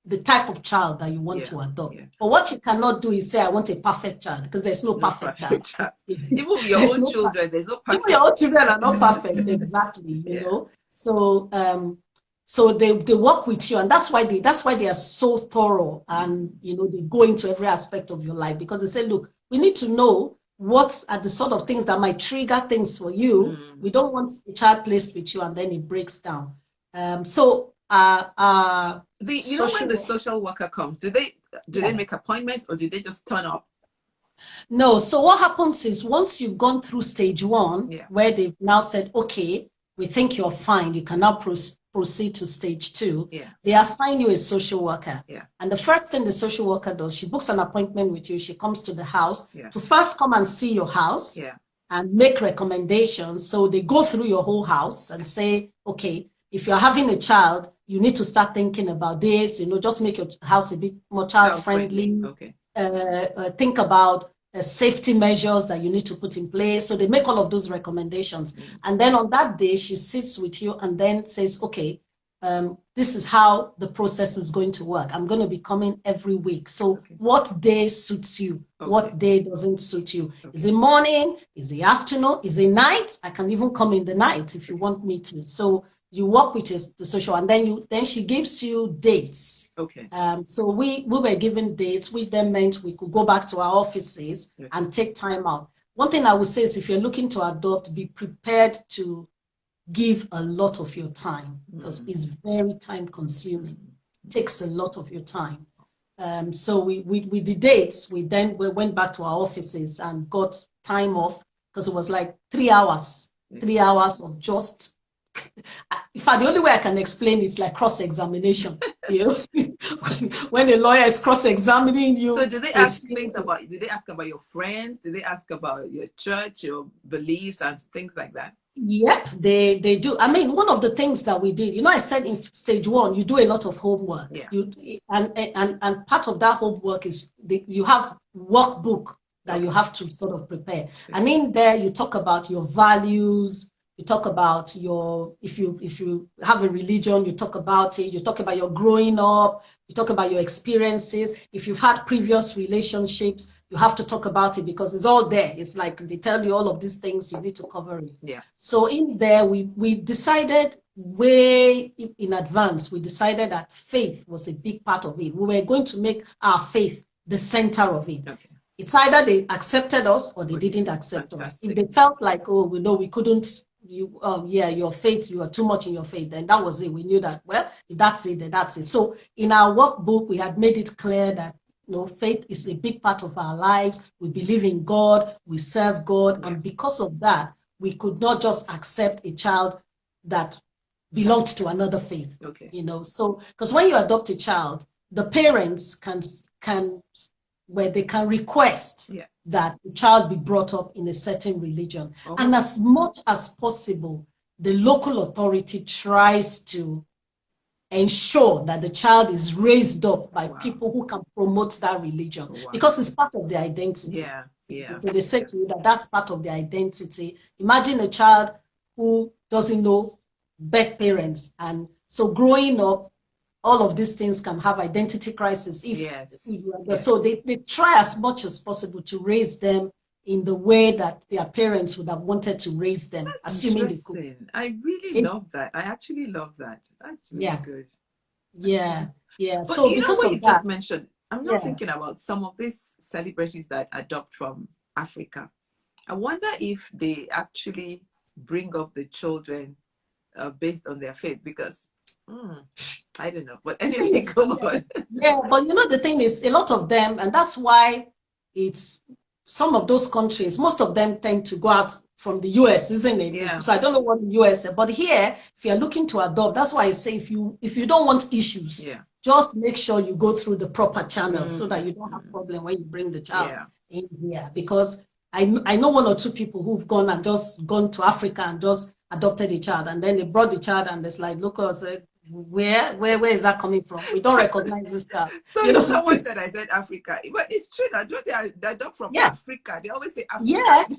the type of child that you want to adopt. But what you cannot do is say, I want a perfect child, because there's no perfect child. Even with your own children, there's no perfect. Even your own children are not perfect, exactly. You know. So so they work with you, and that's why they are so thorough, and you know, they go into every aspect of your life, because they say, look, we need to know what are the sort of things that might trigger things for you. We don't want a child placed with you and then it breaks down. When the social worker comes, do they make appointments, or do they just turn up? No. So what happens is, once you've gone through stage 1, where they've now said, okay, we think you're fine, you can now proceed to stage 2. Yeah. They assign you a social worker. Yeah. And the first thing the social worker does, she books an appointment with you. She comes to the house Yeah. to first come and see your house. Yeah. And make recommendations. So they go through your whole house and say, okay, if you're having a child, you need to start thinking about this, just make your house a bit more child-friendly. Okay. Think about safety measures that you need to put in place. So they make all of those recommendations. And then on that day, she sits with you and then says, okay, this is how the process is going to work. I'm going to be coming every week. So what day suits you? What day doesn't suit you? Is it morning? Is it afternoon? Is it night? I can even come in the night if you want me to. So you work with the social, and then she gives you dates. Okay. So we were given dates, which then meant we could go back to our offices and take time out. One thing I would say is, if you're looking to adopt, be prepared to give a lot of your time, because it's very time consuming. It takes a lot of your time. So with the dates, we went back to our offices and got time off, because it was like 3 hours, 3 hours of just, in fact, the only way I can explain it is like cross-examination. When a lawyer is cross-examining you. So do they ask about your friends? Do they ask about your church, your beliefs and things like that? Yep, they do. I mean, one of the things that we did, I said in stage 1, you do a lot of homework. Yeah. And part of that homework is you have workbook that you have to sort of prepare. And in there, you talk about your values. You talk about if you have a religion, you talk about it. You talk about your growing up. You talk about your experiences. If you've had previous relationships, you have to talk about it, because it's all there. It's like they tell you all of these things, you need to cover it. Yeah. So in there, we decided way in advance, we decided that faith was a big part of it. We were going to make our faith the center of it. Okay. It's either they accepted us or they didn't accept us. If they felt like, oh, we couldn't, your faith, you are too much in your faith, then that was it. We knew that, well, if that's it, then that's it. So in our workbook, we had made it clear that faith is a big part of our lives. We believe in God, we serve God, and because of that, we could not just accept a child that belonged to another faith. Okay. So because when you adopt a child, the parents can where they can request that the child be brought up in a certain religion. And as much as possible, the local authority tries to ensure that the child is raised up by people who can promote that religion, because it's part of their identity. So they say to you that that's part of their identity. Imagine a child who doesn't know birth parents, and so growing up, all of these things can have identity crisis. So they try as much as possible to raise them in the way that their parents would have wanted to raise them, assuming they could. I really love that. I actually love that. That's really good. Yeah. But so because of you just mentioned, I'm not thinking about some of these celebrities that adopt from Africa. I wonder if they actually bring up the children based on their faith, because I don't know. But anyway, go on. Yeah, but the thing is, a lot of them, and that's why it's some of those countries, most of them tend to go out from the US, isn't it? Yeah. So I don't know what the US is, but here, if you're looking to adopt, that's why I say if you don't want issues, just make sure you go through the proper channels so that you don't have problem when you bring the child in here. Because I know 1 or 2 people who've gone to Africa and just adopted a child, and then they brought the child and it's like, look, I said, where is that coming from? We don't recognize this child. So someone said I said Africa, but it's true that they adopt from Africa. They always say Africa.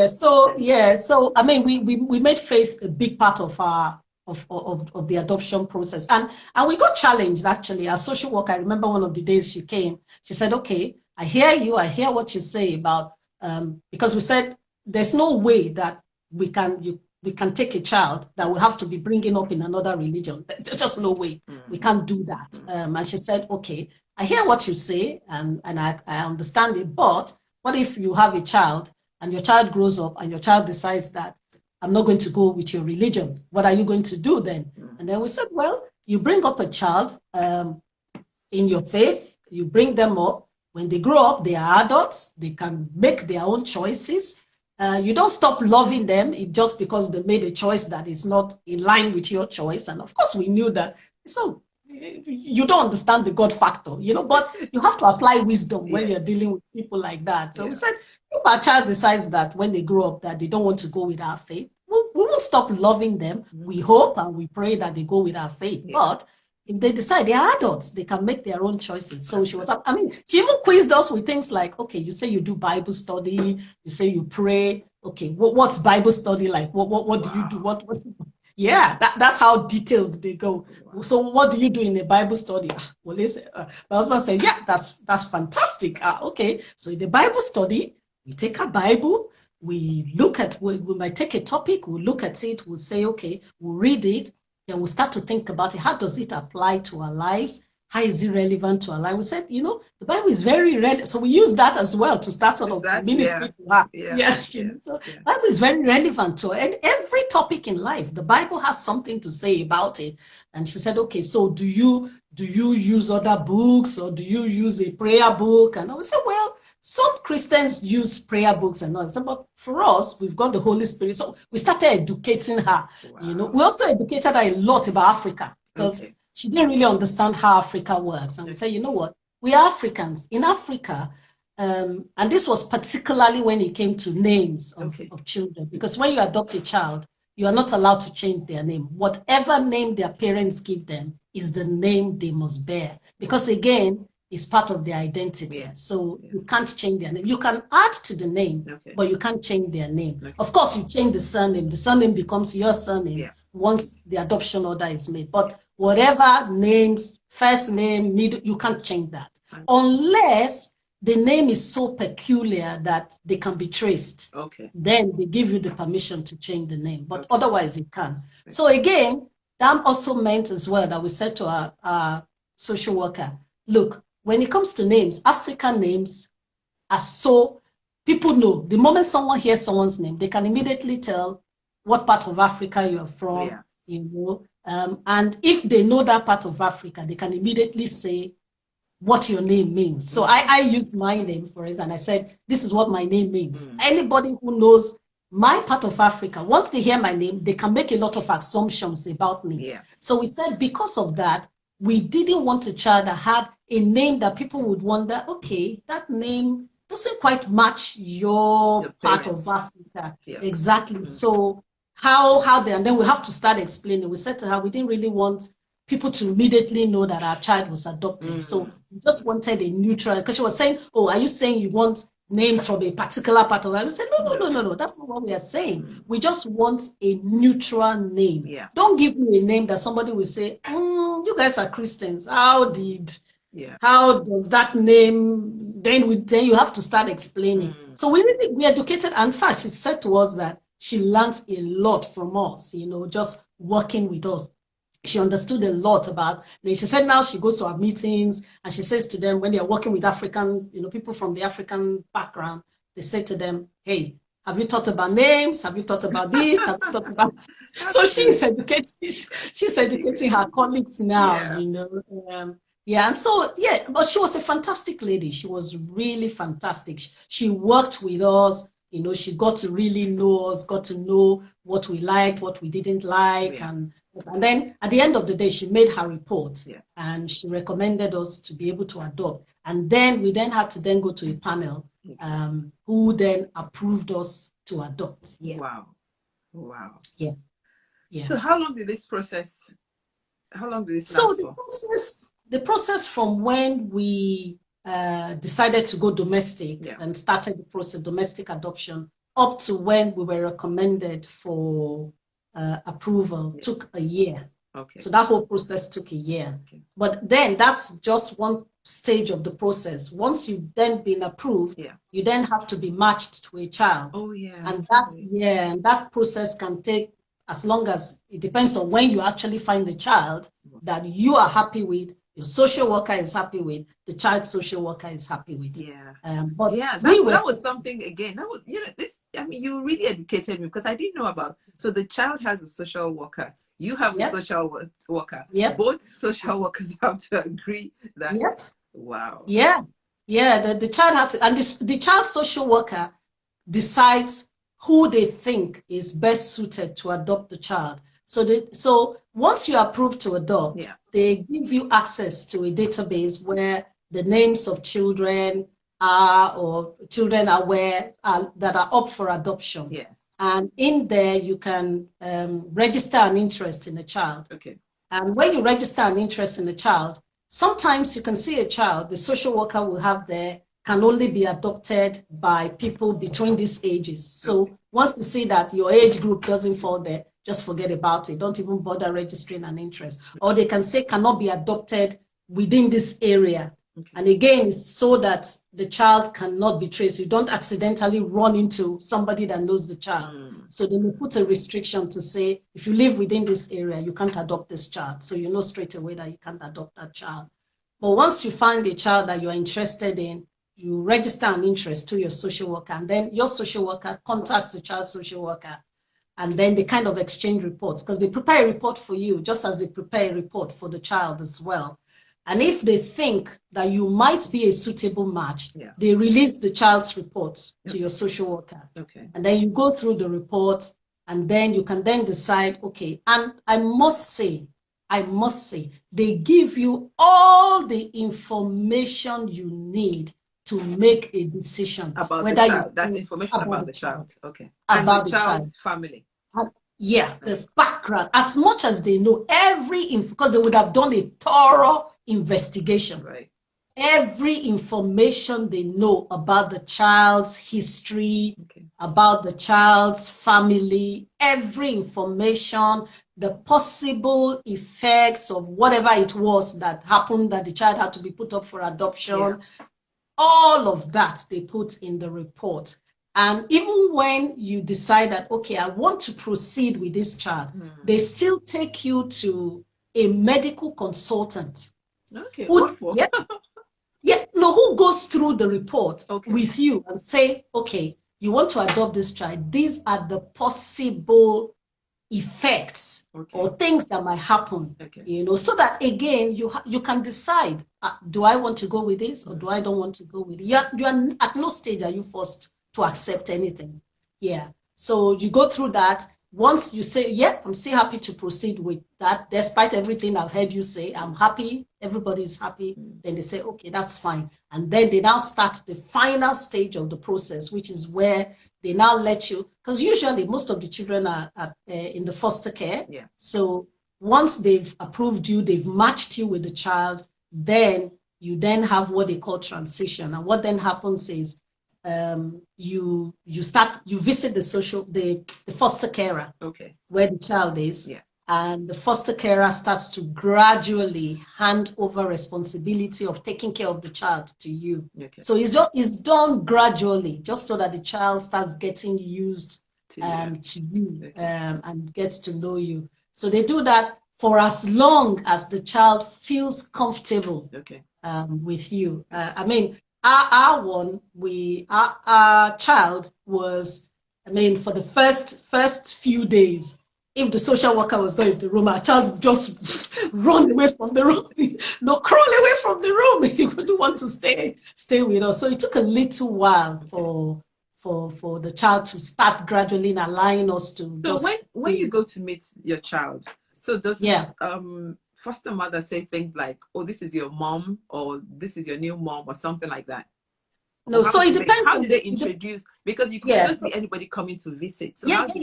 So I mean, we made faith a big part of our of the adoption process, and we got challenged actually. Our social worker, I remember one of the days she came, she said, okay, I hear you, I hear what you say about because we said there's no way that we can take a child that will have to be bringing up in another religion. There's just no way. We can't do that. And she said, okay, I hear what you say, and I understand it, but what if you have a child and your child grows up and your child decides that I'm not going to go with your religion? What are you going to do then? And then we said, well, you bring up a child in your faith, you bring them up. When they grow up, they are adults, they can make their own choices. You don't stop loving them just because they made a choice that is not in line with your choice. And of course, we knew that it's not, you don't understand the God factor, but you have to apply wisdom when you're dealing with people like that. So we said, if our child decides that when they grow up that they don't want to go with our faith, we won't stop loving them. We hope and we pray that they go with our faith. But if they decide, they are adults, they can make their own choices. So she even quizzed us with things like, okay, you say you do Bible study, you say you pray. Okay, what's Bible study like? What do you do? What's yeah, that's how detailed they go. So what do you do in a Bible study? Well, my husband said, yeah, that's fantastic. Okay, so in the Bible study, we take a Bible, we might take a topic, we'll look at it, we'll say, okay, we'll read it, then we'll start to think about it. How does it apply to our lives? How is it relevant to our life? We said, the Bible is very relevant. So we use that as well to start sort of ministry to her. Bible is very relevant to her. And every topic in life, the Bible has something to say about it. And she said, okay, so do you use other books, or do you use a prayer book? And I would say, well, some Christians use prayer books and all that, but for us, we've got the Holy Spirit. So we started educating her. Wow. We also educated her a lot about Africa, because she didn't really understand how Africa works. And we say, you know what? We are Africans. In Africa, and this was particularly when it came to names of children, because when you adopt a child, you are not allowed to change their name. Whatever name their parents give them is the name they must bear, because again, it's part of their identity. So you can't change their name. You can add to the name, but you can't change their name. Of course, you change the surname. The surname becomes your surname once the adoption order is made. But whatever names, first name, middle, you can't change that. Unless the name is so peculiar that they can be traced. Then they give you the permission to change the name. But otherwise, you can. So again, that also meant as well that we said to our social worker, look, when it comes to names, African names are so, people know. The moment someone hears someone's name, they can immediately tell what part of Africa you're from, and if they know that part of Africa, they can immediately say what your name means. So I used my name, for instance, I said, this is what my name means. Anybody who knows my part of Africa, once they hear my name, they can make a lot of assumptions about me. So we said, because of that, we didn't want a child that had a name that people would wonder, okay, that name doesn't quite match your part of Africa. Exactly. So how they, and then we have to start explaining. We said to her, we didn't really want people to immediately know that our child was adopted. So we just wanted a neutral, because she was saying, oh, are you saying you want names from a particular part of it? We said, no, that's not what we are saying. We just want a neutral name. Don't give me a name that somebody will say, you guys are Christians. How does that name, then you have to start explaining. So we educated, and in fact, she said to us that she learned a lot from us, just working with us. She understood a lot about, she said now she goes to our meetings and she says to them, when they're working with African, people from the African background, they say to them, hey, have you thought about names? Have you thought about this? Have you thought about... So she's educating her colleagues now, and so, but she was a fantastic lady. She was really fantastic. She worked with us, she got to really know us, got to know what we liked, what we didn't like, and then at the end of the day, she made her report and she recommended us to be able to adopt. And then we then had to then go to a panel who then approved us to adopt. Wow. Yeah. So how long did this process last for? The process from when we decided to go domestic and started the process, domestic adoption, up to when we were recommended for approval took a year. So that whole process took a year. But then that's just one stage of the process. Once you've then been approved, you then have to be matched to a child. And that process can take as long as, it depends on when you actually find the child that you are happy with, your social worker is happy with, the child's social worker is happy with. But that was something, again, that was, you really educated me, because I didn't know about, so the child has a social worker, you have a social worker, both social workers have to agree that, wow. The child has to, and the child's social worker decides who they think is best suited to adopt the child. So once you are approved to adopt, they give you access to a database where the names of children are where that are up for adoption. Yes. And in there, you can register an interest in a child. Okay. And when you register an interest in a child, sometimes you can see a child, the social worker will have there, can only be adopted by people between these ages. So once you see that your age group doesn't fall there, just forget about it. Don't even bother registering an interest. Or they can say cannot be adopted within this area. Okay. And again, it's so that the child cannot be traced. You don't accidentally run into somebody that knows the child. So they may put a restriction to say, if you live within this area, you can't adopt this child. So you know straight away that you can't adopt that child. But once you find a child that you're interested in, you register an interest to your social worker, and then your social worker contacts the child's social worker, and then they kind of exchange reports, because they prepare a report for you, just as they prepare a report for the child as well. And if they think that you might be a suitable match, they release the child's report to your social worker. Okay. And then you go through the report, and then you can then decide, okay, and I must say, they give you all the information you need to make a decision about whether the child. That's information about the child. Okay. About the child's family. The background, as much as they know because they would have done a thorough investigation. Right. Every information they know about the child's history, about the child's family, every information, the possible effects of whatever it was that happened, that the child had to be put up for adoption, all of that they put in the report. And even when you decide that, okay, I want to proceed with this child, they still take you to a medical consultant. Okay. Who goes through the report with you and say, okay, you want to adopt this child. These are the possible effects or things that might happen, so that again, you can decide, do I want to go with this or do I don't want to go with it? You're at no stage are you forced to accept anything. So you go through that. Once you say, I'm still happy to proceed with that, despite everything I've heard you say, I'm happy, everybody's happy, then they say, okay, that's fine. And then they now start the final stage of the process, which is where they now let you, because usually most of the children are in the foster care. So once they've approved you, they've matched you with the child, then you then have what they call transition. And what then happens is, you visit the foster carer, where the child is, and the foster carer starts to gradually hand over responsibility of taking care of the child to you. So it's done gradually, just so that the child starts getting used to you and gets to know you. So they do that for as long as the child feels comfortable with you. Our child was, for the first few days, if the social worker was not in the room, our child would just run away from the room, crawl away from the room. He wouldn't want to stay with us. So it took a little while for the child to start gradually allowing us to. So when you go to meet your child, so does foster mother say things like, oh, this is your mom, or this is your new mom, or something like that? No, so it depends. How do they introduce? Because you can just see anybody coming to visit. So it's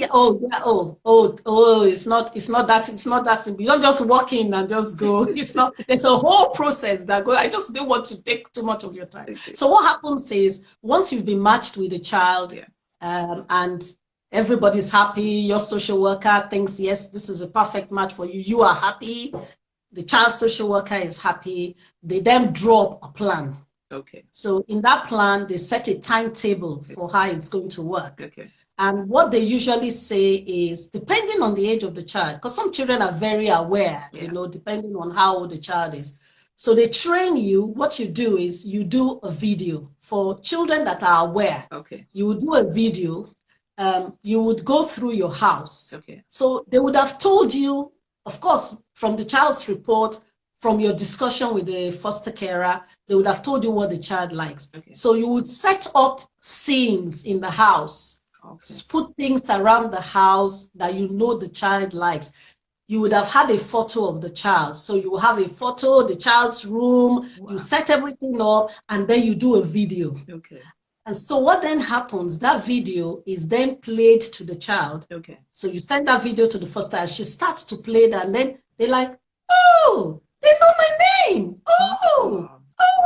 not that simple. You don't just walk in and just go. It's not. There's a whole process that goes. I just don't want to take too much of your time. So what happens is, once you've been matched with a child, and everybody's happy, your social worker thinks, yes, this is a perfect match for you. You are happy. The child social worker is happy. They then draw up a plan. So in that plan, they set a timetable for how it's going to work. And what they usually say is, depending on the age of the child, because some children are very aware, depending on how old the child is. So they train you. What you do is you do a video for children that are aware. You would do a video. You would go through your house. So they would have told you, of course, from the child's report, from your discussion with the foster carer, they would have told you what the child likes. So you would set up scenes in the house Okay. Put things around the house that you know the child likes. You would have had a photo of the child. So you have a photo, the child's room, Wow. you set everything up, and then you do a video. Okay. And so what then happens, that video is then played to the child. Okay. So you send that video to the foster child, she starts to play that, and then they're like, oh, they know my name. Oh,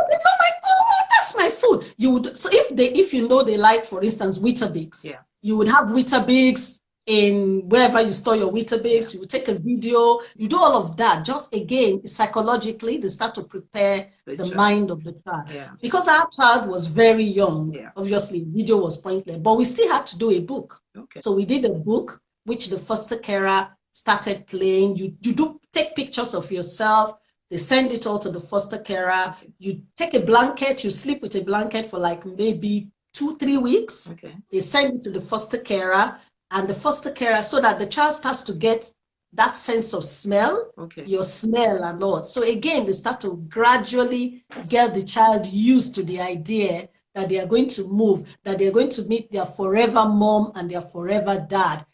they know my, oh, that's my food. You would, so if you know they like, for instance, Weetabix, yeah, you would have Weetabix in wherever you store your Weetabix, you take a video, you do all of that. Just again, psychologically, they start to prepare the mind of the child. Yeah. Because our child was very young, yeah, obviously, video was pointless, but we still had to do a book. Okay. So we did a book, which the foster carer started playing. You do take pictures of yourself. They send it all to the foster carer. Okay. You take a blanket, you sleep with a blanket for like maybe 2-3 weeks. Okay. They send it to the foster carer, and the foster carer, so that the child starts to get that sense of smell, Okay. your smell and all. So again, they start to gradually get the child used to the idea that they are going to move, that they're going to meet their forever mom and their forever dad.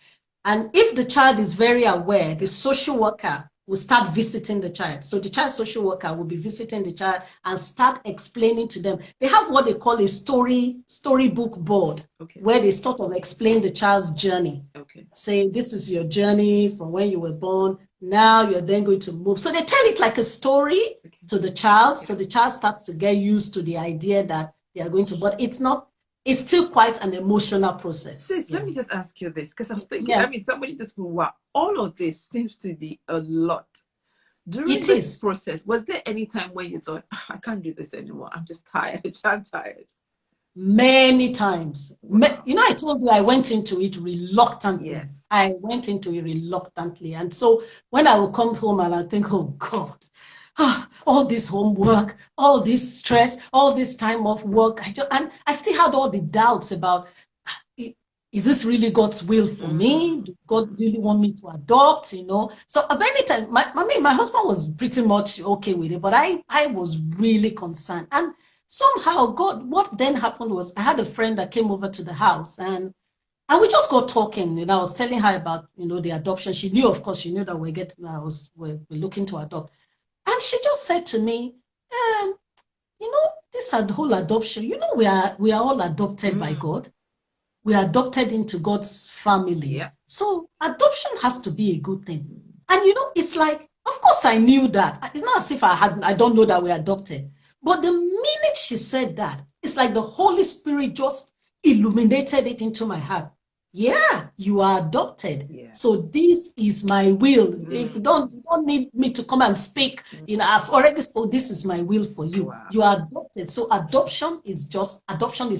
And if the child is very aware, the social worker will start visiting the child. So the child social worker will be visiting the child and start explaining to them. They have what they call a storybook board, Okay. where they sort of explain the child's journey. Okay. Say, this is your journey from when you were born. Now you're then going to move. So they tell it like a story to the child. So the child starts to get used to the idea that they are going to, but it's not, it's still quite an emotional process. Sis, let me just ask you this, because I was thinking, I mean, somebody just put, wow, all of this seems to be a lot. During this process, was there any time when you thought, I can't do this anymore, I'm just tired, I'm tired? Many times. Wow. You know, I told you I went into it reluctantly. Yes. I went into it reluctantly. And so when I would come home and I think, oh God, all this homework, all this stress, all this time off work, and I still had all the doubts about, is this really God's will for me? Do God really want me to adopt, you know? So at any time, my husband was pretty much okay with it, but I was really concerned. And somehow what then happened was I had a friend that came over to the house, and we just got talking. You know, I was telling her about, you know, the adoption. She knew, of course, she knew that we're looking to adopt. And she just said to me, you know, this whole adoption, you know, we are all adopted by God. We are adopted into God's family. Yeah. So adoption has to be a good thing. And, you know, it's like, of course I knew that. It's not as if I don't know that we're adopted. But the minute she said that, it's like the Holy Spirit just illuminated it into my heart. Yeah, you are adopted. Yeah. So this is my will. If you don't need me to come and speak, you know, I've already spoken. This is my will for you. Wow. You are adopted. So adoption is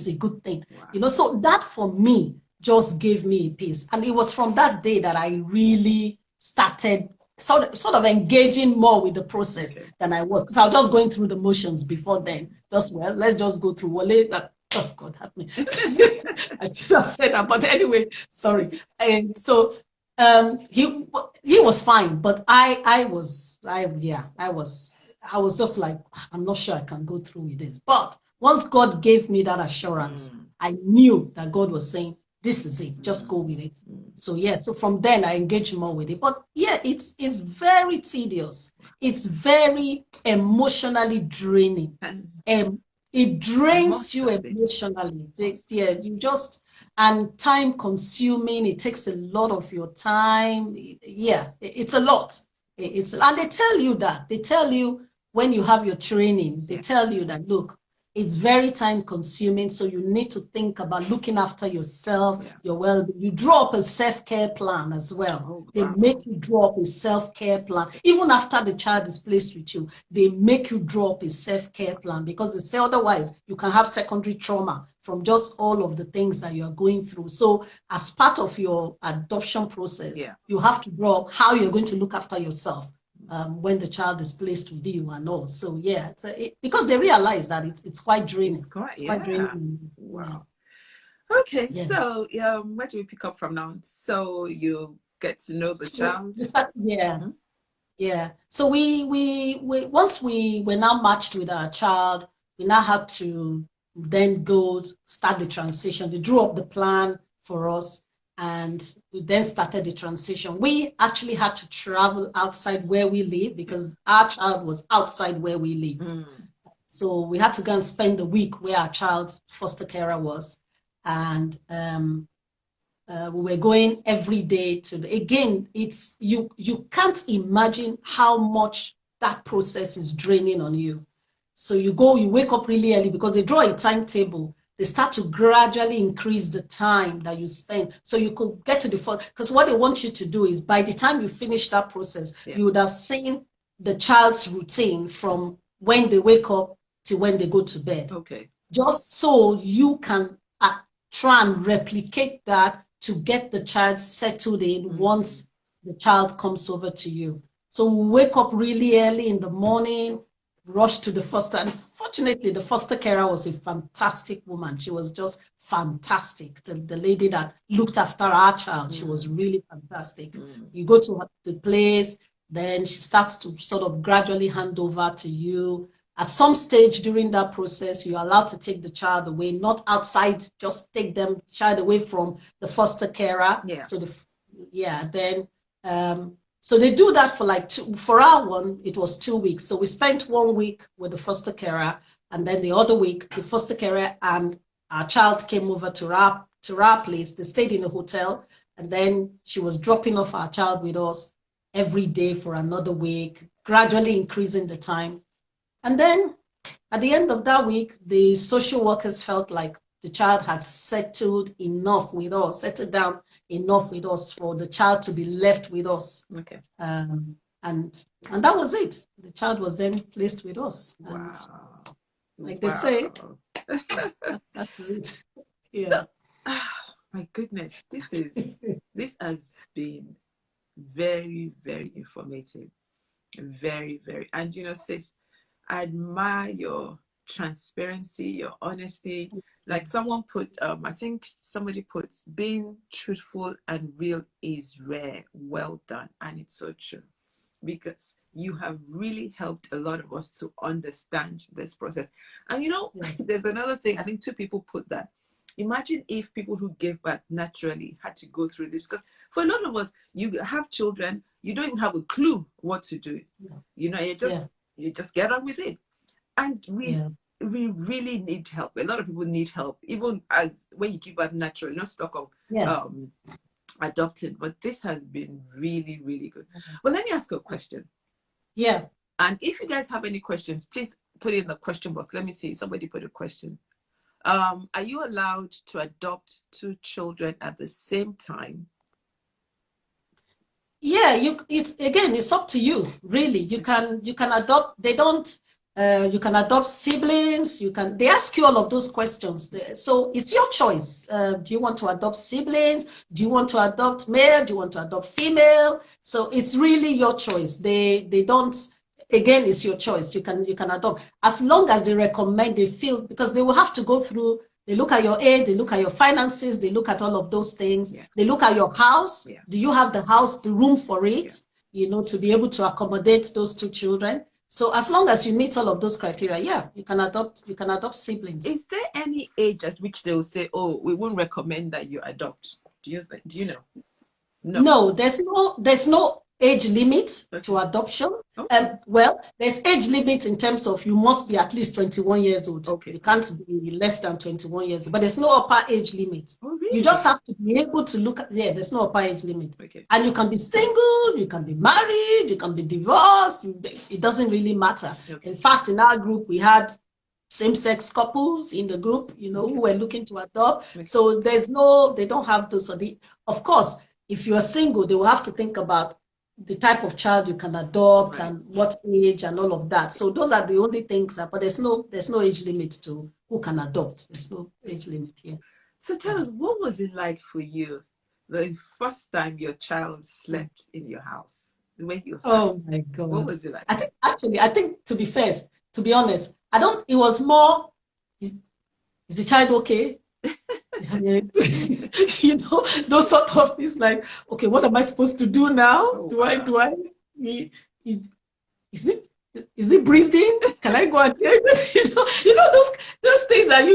a good thing. Wow. You know, so that for me just gave me a peace. And it was from that day that I really started sort of engaging more with the process than I was, because I was just going through the motions before then. Let's just go through Wale. Oh God, help me. I should have said that, but anyway, sorry. And so he was fine, but I was just like, I'm not sure I can go through with this. But once God gave me that assurance, I knew that God was saying, this is it, just go with it. So yeah, so from then I engaged more with it. But yeah, it's very tedious. It's very emotionally draining. It drains you emotionally. Yeah, you just, and time consuming. It takes a lot of your time. Yeah, it's a lot. And they tell you that. They tell you when you have your training, they tell you that, look, it's very time consuming. So you need to think about looking after yourself, your well-being. You draw up a self-care plan as well. They make you draw up a self-care plan. Even after the child is placed with you, they make you draw up a self-care plan, because they say otherwise you can have secondary trauma from just all of the things that you are going through. So as part of your adoption process, you have to draw up how you're going to look after yourself when the child is placed with you and all. So yeah, because they realize that it's quite draining. It's quite draining. Wow. Okay, so where do we pick up from now? So you get to know the child. Yeah. So we once we were now matched with our child, we now had to then go start the transition. They drew up the plan for us. And we then started the transition. We actually had to travel outside where we live because our child was outside where we lived. So we had to go and spend the week where our child foster carer was. And we were going every day to again, it's you can't imagine how much that process is draining on you. So you wake up really early because they draw a timetable. They start to gradually increase the time that you spend. So you could get to the first, because what they want you to do is by the time you finish that process, you would have seen the child's routine from when they wake up to when they go to bed. Okay. Just so you can try and replicate that to get the child settled in once the child comes over to you. So we wake up really early in the morning, rush to the foster. And fortunately, the foster carer was a fantastic woman. She was just fantastic. The lady that looked after our child, she was really fantastic. You go to the place, then she starts to sort of gradually hand over to you. At some stage during that process, you're allowed to take the child away, not outside, just take them child away from the foster carer. So so they do that for like for our one, it was 2 weeks. So we spent 1 week with the foster carer, and then the other week, the foster carer and our child came over to our place. They stayed in a hotel, and then she was dropping off our child with us every day for another week, gradually increasing the time. And then at the end of that week, the social workers felt like the child had settled enough with us, settled down enough with us for the child to be left with us. Okay. And that was it. The child was then placed with us. Wow. And like they say, that's it. Yeah. My goodness, this has been very, very informative. Very, very. And sis, I admire your transparency, your honesty. Like someone put, I think somebody put, being truthful and real is rare. Well done. And it's so true, because you have really helped a lot of us to understand this process. And there's another thing. I think 2 people put that. Imagine if people who gave birth naturally had to go through this, because for a lot of us, you have children, you don't even have a clue what to do. You just get on with it. And we really need help. A lot of people need help, even as when you give birth naturally, not stuck on adopting. But this has been really, really good. Well, let me ask you a question. Yeah. And if you guys have any questions, please put it in the question box. Let me see. Somebody put a question. Are you allowed to adopt 2 children at the same time? Yeah, it's up to you, really. You can adopt. You can adopt siblings. They ask you all of those questions. So it's your choice. Do you want to adopt siblings? Do you want to adopt male? Do you want to adopt female? So it's really your choice. They don't. Again, it's your choice. You can adopt as long as they recommend. They feel, because they will have to go through. They look at your age, they look at your finances, they look at all of those things. They look at your house. Do you have the house, the room for it, to be able to accommodate those 2 children? So as long as you meet all of those criteria, you can adopt siblings. Is there any age at which they will say, oh, we won't recommend that you adopt? Do you know? No, there's no age limit to adoption. Well, there's age limit in terms of you must be at least 21 years old. You can't be less than 21 years old, but there's no upper age limit. Oh, really? You just have to be able to look at, there's no upper age limit. And you can be single, you can be married, you can be divorced. It doesn't really matter. In fact, in our group, we had same-sex couples in the group, who were looking to adopt. So they don't have to. So of course, if you are single, they will have to think about the type of child you can adopt and what age and all of that. So those are the only things but there's no age limit to who can adopt. There's no age limit here. So tell us, what was it like for you the first time your child slept in your house? The way you Oh my God. What was it like? I think to be honest, it was more, is the child okay? Those sort of things, like, okay, what am I supposed to do now? Is is he breathing? Can I go and check this? Those things that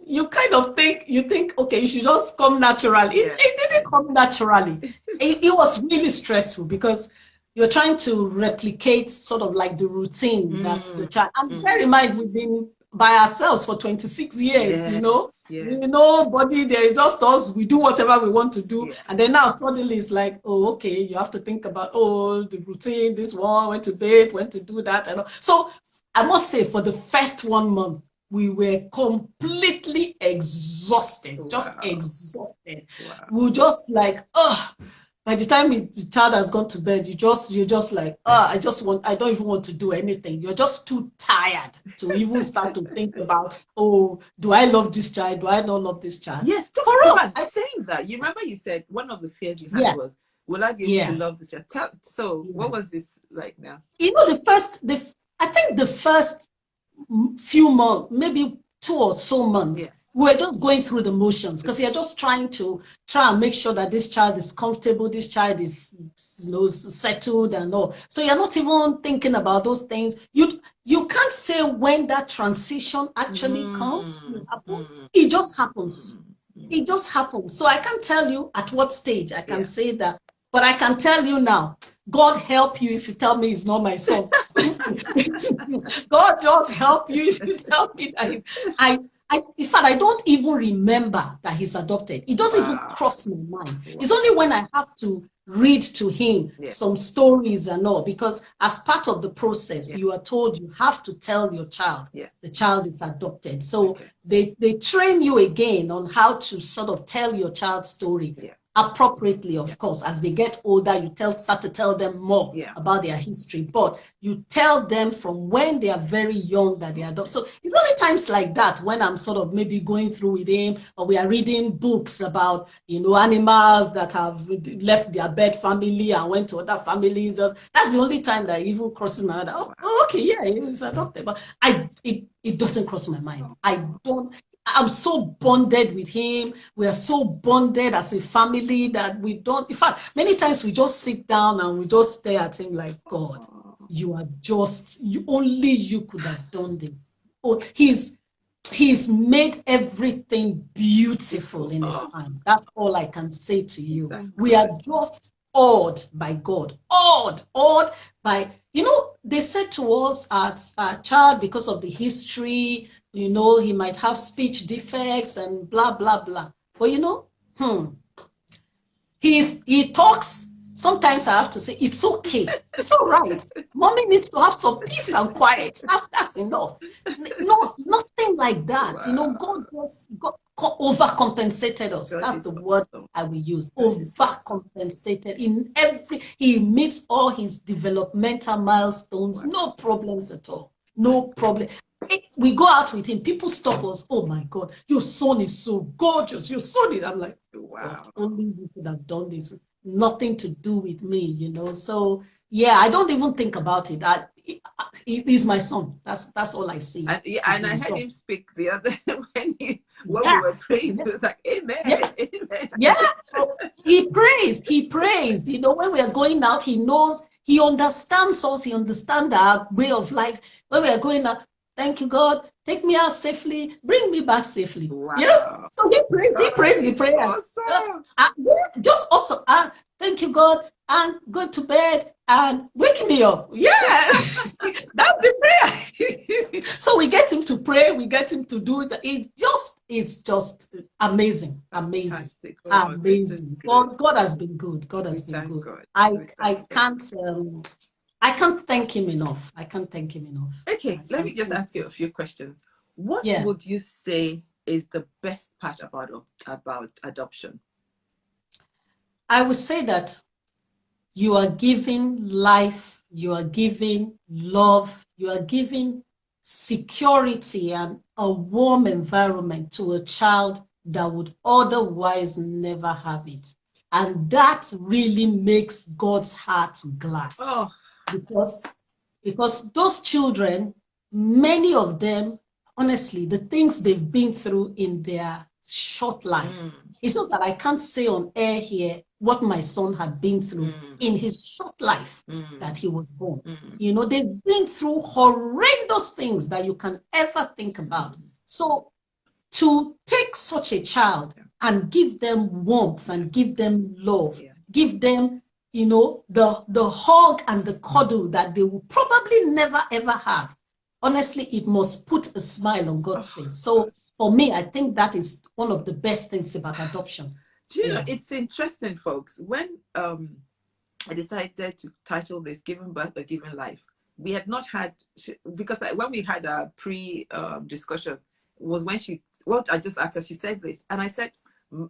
you kind of think, okay, you should just come naturally. It didn't come naturally. It was really stressful because you're trying to replicate sort of like the routine that the child, and bear in mind, we've been by ourselves for 26 years, nobody, there is just us, we do whatever we want to do. And then now suddenly it's like, oh, okay, you have to think about, the routine, this one, when to bathe, when to do that. And all. So I must say, for the first 1 month, we were completely exhausted, just exhausted. We were just like, by the time the child has gone to bed, you're just like, I don't even want to do anything. You're just too tired to even start to think about, do I love this child? Do I not love this child? Yes, for us, saying that. You remember you said one of the fears you had was, will I be able to love this child? So what was this like now? I think the first few months, maybe 2 or so months, we're just going through the motions because you're just trying and make sure that this child is comfortable, this child is settled and all. So you're not even thinking about those things. You can't say when that transition actually comes. It just happens. It just happens. So I can't tell you at what stage I can say that. But I can tell you now, God help you if you tell me he's not my son. God just help you if you tell me that in fact, I don't even remember that he's adopted. It doesn't even cross my mind. It's only when I have to read to him some stories and all, because as part of the process, you are told you have to tell your child the child is adopted. So they train you again on how to sort of tell your child's story. Appropriately, of course. As they get older, you start to tell them more about their history, but you tell them from when they are very young that they adopt. So it's only times like that when I'm sort of maybe going through with him, or we are reading books about animals that have left their bird family and went to other families. That's the only time that even crosses my mind. Okay, he was adopted, but it doesn't cross my mind. I'm so bonded with him. We are so bonded as a family that we don't, in fact, many times we just sit down and we just stare at him like, God, only you could have done this. He's made everything beautiful in his time. That's all I can say to you. We are just awed by God, awed by, they said to us as a child, because of the history, he might have speech defects and blah, blah, blah. But he talks. Sometimes I have to say, it's okay. It's all right. Mommy needs to have some peace and quiet. That's enough. No, nothing like that. God overcompensated us. That's the word I will use. Overcompensated he meets all his developmental milestones. No problems at all. No problem. We go out with him. People stop us. Oh my God, your son is so gorgeous. Your son is. I'm like, wow. Only you could have done this. Nothing to do with me, So I don't even think about it. He's my son. That's all I see. And I heard him speak the other when we were praying. He was like, Amen. Amen. Yeah. He prays. When we are going out, he knows. He understands us. He understands our way of life. When we are going out, thank you, God. Take me out safely. Bring me back safely. Wow. Yeah. So he prays the prayer. Awesome. Just also, thank you, God, and go to bed and wake me up. Yeah. That's the prayer. So we get him to pray. We get him to do it. It's just amazing. Amazing. Amazing. God has been good. God has been good. God. I can't thank him enough. Okay, let me just ask you a few questions. What would you say is the best part about adoption? I would say that you are giving life, you are giving love, you are giving security and a warm environment to a child that would otherwise never have it. And that really makes God's heart glad. Oh. Because those children, many of them, honestly, the things they've been through in their short life, it's just that I can't say on air here what my son had been through in his short life that he was born. You know, they've been through horrendous things that you can ever think about. So to take such a child and give them warmth and give them love, give them, you know, the hug and the cuddle that they will probably never ever have. Honestly, it must put a smile on God's face. So for me, I think that is one of the best things about adoption. Do you know, it's interesting, folks. When I decided to title this "Giving Birth or Giving Life," we had not had, because when we had a pre-discussion, was when I just asked her, she said this, and I said,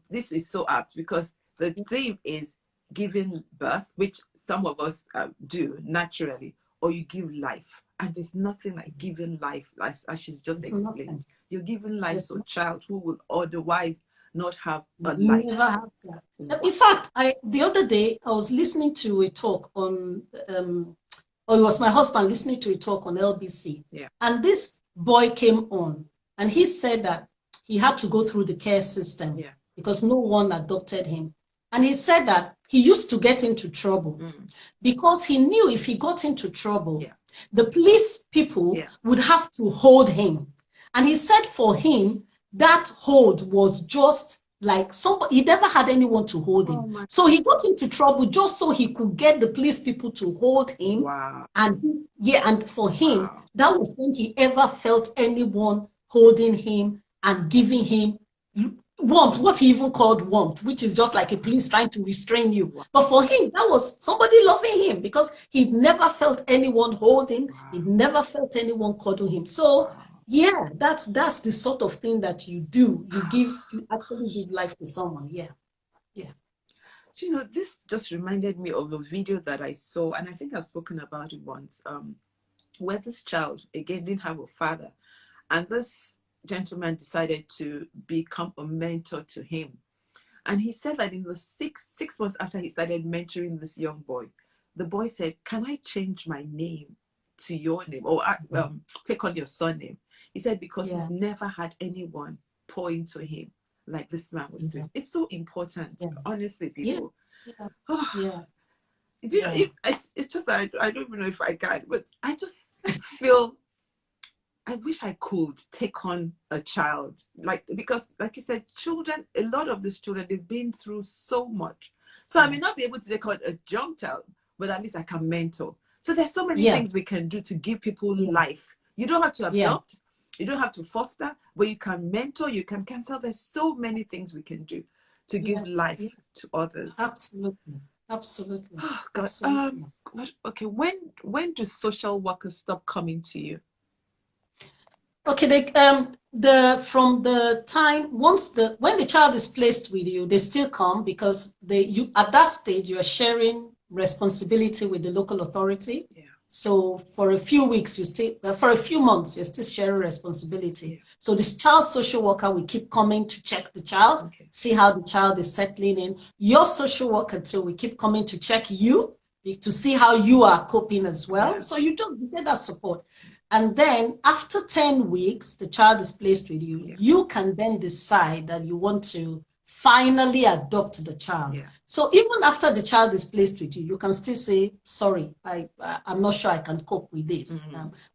this is so apt, because the theme is giving birth, which some of us do naturally, or you give life. And there's nothing like giving life, as she's just explained. You're giving life to a child who would otherwise not have a life. Never have that. Wow. In fact, the other day I was listening to a talk on, or it was my husband listening to a talk on LBC. And this boy came on, and he said that he had to go through the care system because no one adopted him. And he said that he used to get into trouble because he knew if he got into trouble, the police people would have to hold him. And he said for him, that hold was just like somebody, he never had anyone to hold him. So he got into trouble just so he could get the police people to hold him. And and for him, that was when he ever felt anyone holding him and giving him warmth, what he even called warmth, which is just like a police trying to restrain you. But for him, that was somebody loving him because he'd never felt anyone hold him. He'd nenever felt anyone cuddle him. So yeah, that's the sort of thing that you do. You actually give life to someone. Yeah. You know, this just reminded me of a video that I saw, and I think I've spoken about it once, where this child, again, didn't have a father. And this gentleman decided to become a mentor to him. And he said that in the six months after he started mentoring this young boy, the boy said, "Can I change my name to your name, or take on your surname?" He said, because he's never had anyone pour into him like this man was doing. It's so important, honestly, people. You know, it's just that I don't even know if I can, but I just feel I wish I could take on a child, because like you said, children, a lot of these children, they've been through so much. So I may not be able to take on a young child, but at least I can mentor. So there's so many things we can do to give people life. You don't have to adopt, you don't have to foster, but you can mentor, you can cancel. There's so many things we can do to give life to others. Absolutely. Oh, God. Absolutely. Okay, when do social workers stop coming to you? Okay, from the time when the child is placed with you, they still come because at that stage you are sharing responsibility with the local authority. So for a few weeks for a few months you're still sharing responsibility. So this child social worker will keep coming to check the child, see how the child is settling in. Your social worker too will keep coming to check you to see how you are coping as well. So you get that support. And then after 10 weeks, the child is placed with you. You can then decide that you want to finally adopt the child. So even after the child is placed with you, you can still say, sorry, I'm not sure I can cope with this.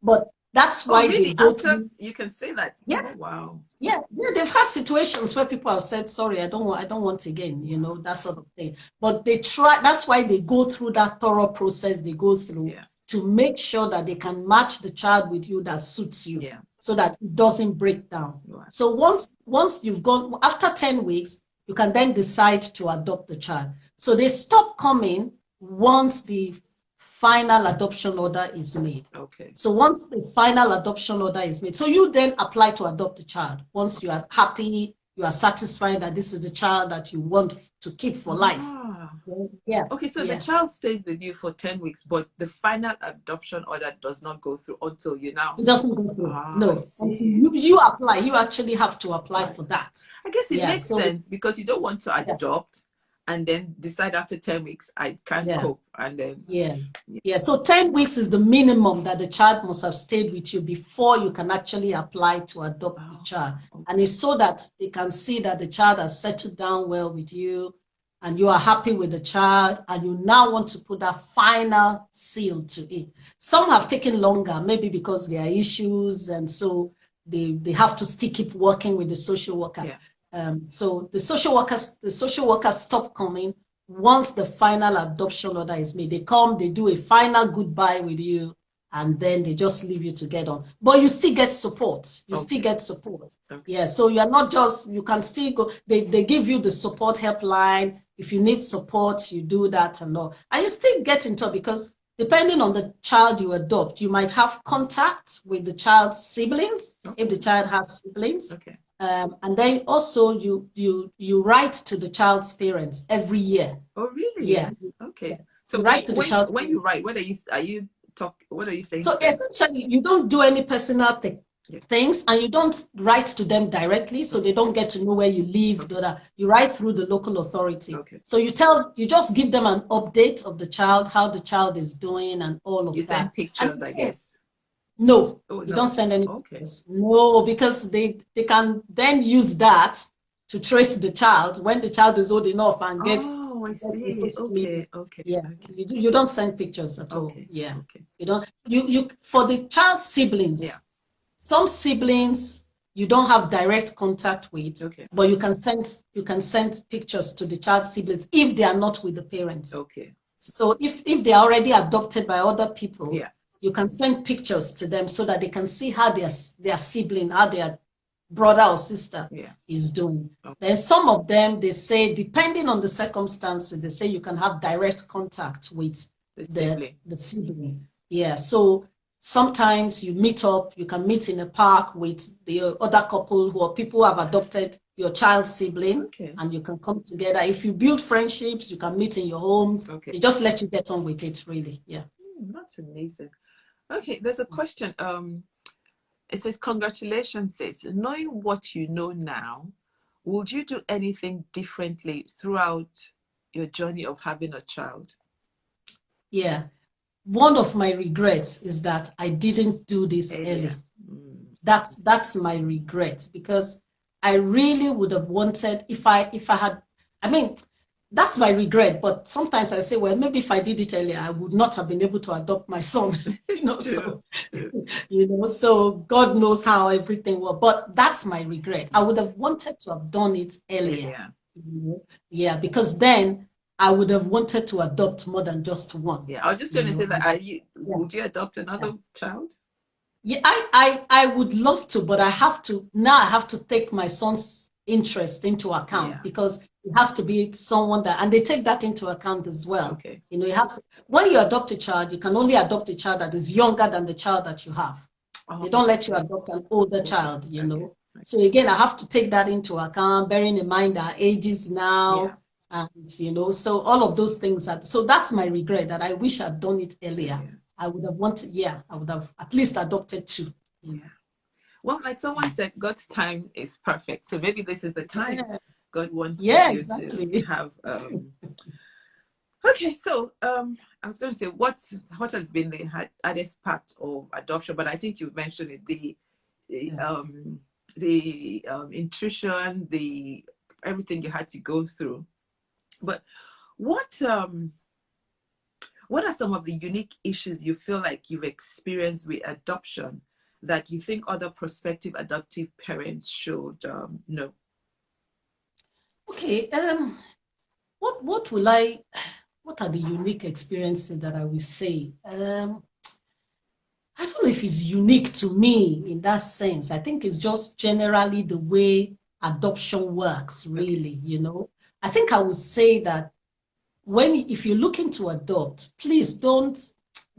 But that's why they go to... You can say that? Oh, wow. Yeah, they've had situations where people have said, sorry, I don't want again, you know, that sort of thing. But they try, that's why they go through that thorough process they go through. To make sure that they can match the child with you that suits you, so that it doesn't break down. So once you've gone, after 10 weeks, you can then decide to adopt the child. So they stop coming once the final adoption order is made. So once the final adoption order is made, so you then apply to adopt the child. Once you are happy, you are satisfied that this is the child that you want to keep for life. Okay, so the child stays with you for 10 weeks, but the final adoption order does not go through until you now. It doesn't go through. No, until you apply. You actually have to apply for that. I guess it makes sense because you don't want to adopt and then decide after 10 weeks I can't cope, and then so 10 weeks is the minimum that the child must have stayed with you before you can actually apply to adopt the child. And it's so that they can see that the child has settled down well with you, and you are happy with the child, and you now want to put that final seal to it. Some have taken longer, maybe because there are issues, and so they have to still keep working with the social worker. Yeah. So the social workers stop coming once the final adoption order is made. They come, they do a final goodbye with you, and then they just leave you to get on. But you still get support. You still get support. Yeah, so you are not just, you can still go, they give you the support helpline. If you need support, you do that and all. And you still get in touch, because depending on the child you adopt, you might have contact with the child's siblings, if the child has siblings. And then also you write to the child's parents every year. Oh, really? Yeah. Okay. So you write to the child's when you write, what are you saying? So essentially, you don't do any personal things, and you don't write to them directly, so they don't get to know where you live. You write through the local authority. So you just give them an update of the child, how the child is doing, and all of that. You send pictures, I guess. No, you don't send any pictures. No, because they can then use that to trace the child when the child is old enough and gets. Oh, I see. Okay. Yeah. You don't send pictures at all. Yeah. You don't. You for the child's siblings. Yeah. Some siblings you don't have direct contact with, but you can send pictures to the child's siblings if they are not with the parents. Okay. So if they are already adopted by other people, yeah, you can send pictures to them so that they can see how their sibling, how their brother or sister is doing. Then some of them, they say, depending on the circumstances, they say you can have direct contact with the sibling. Yeah, so sometimes you meet up, you can meet in a park with the other couple who are people who have adopted your child's sibling, and you can come together. If you build friendships, you can meet in your homes. They just let you get on with it, really. Yeah. That's amazing. Okay, there's a question. It says, congratulations, sis. Knowing what you know now, would you do anything differently throughout your journey of having a child? Yeah. One of my regrets is that I didn't do this early. That's my regret, because I really would have wanted, if I had, I mean, that's my regret, but sometimes I say, well, maybe if I did it earlier, I would not have been able to adopt my son. So God knows how everything was, but that's my regret. I would have wanted to have done it earlier. Yeah, because then I would have wanted to adopt more than just one. Yeah, I was just going to say that. Would you adopt another child? Yeah, I would love to, but I have to take my son's interest into account, because it has to be someone that, and they take that into account as well. It has to, when you adopt a child, you can only adopt a child that is younger than the child that you have. They don't let you adopt an older child, know. So again, I have to take that into account, bearing in mind our ages now, and so all of those things. So that's my regret, that I wish I'd done it earlier. I would have wanted, I would have at least adopted two. Well, like someone said, God's time is perfect. So maybe this is the time God wants you to have. Okay, so I was going to say, what has been the hardest part of adoption? But I think you mentioned it, the intrusion, the everything you had to go through. But what are some of the unique issues you feel like you've experienced with adoption that you think other prospective adoptive parents should know? Okay, what are the unique experiences that I will say? I don't know if it's unique to me in that sense. I think it's just generally the way adoption works, really, I think I would say that if you're looking to adopt, please don't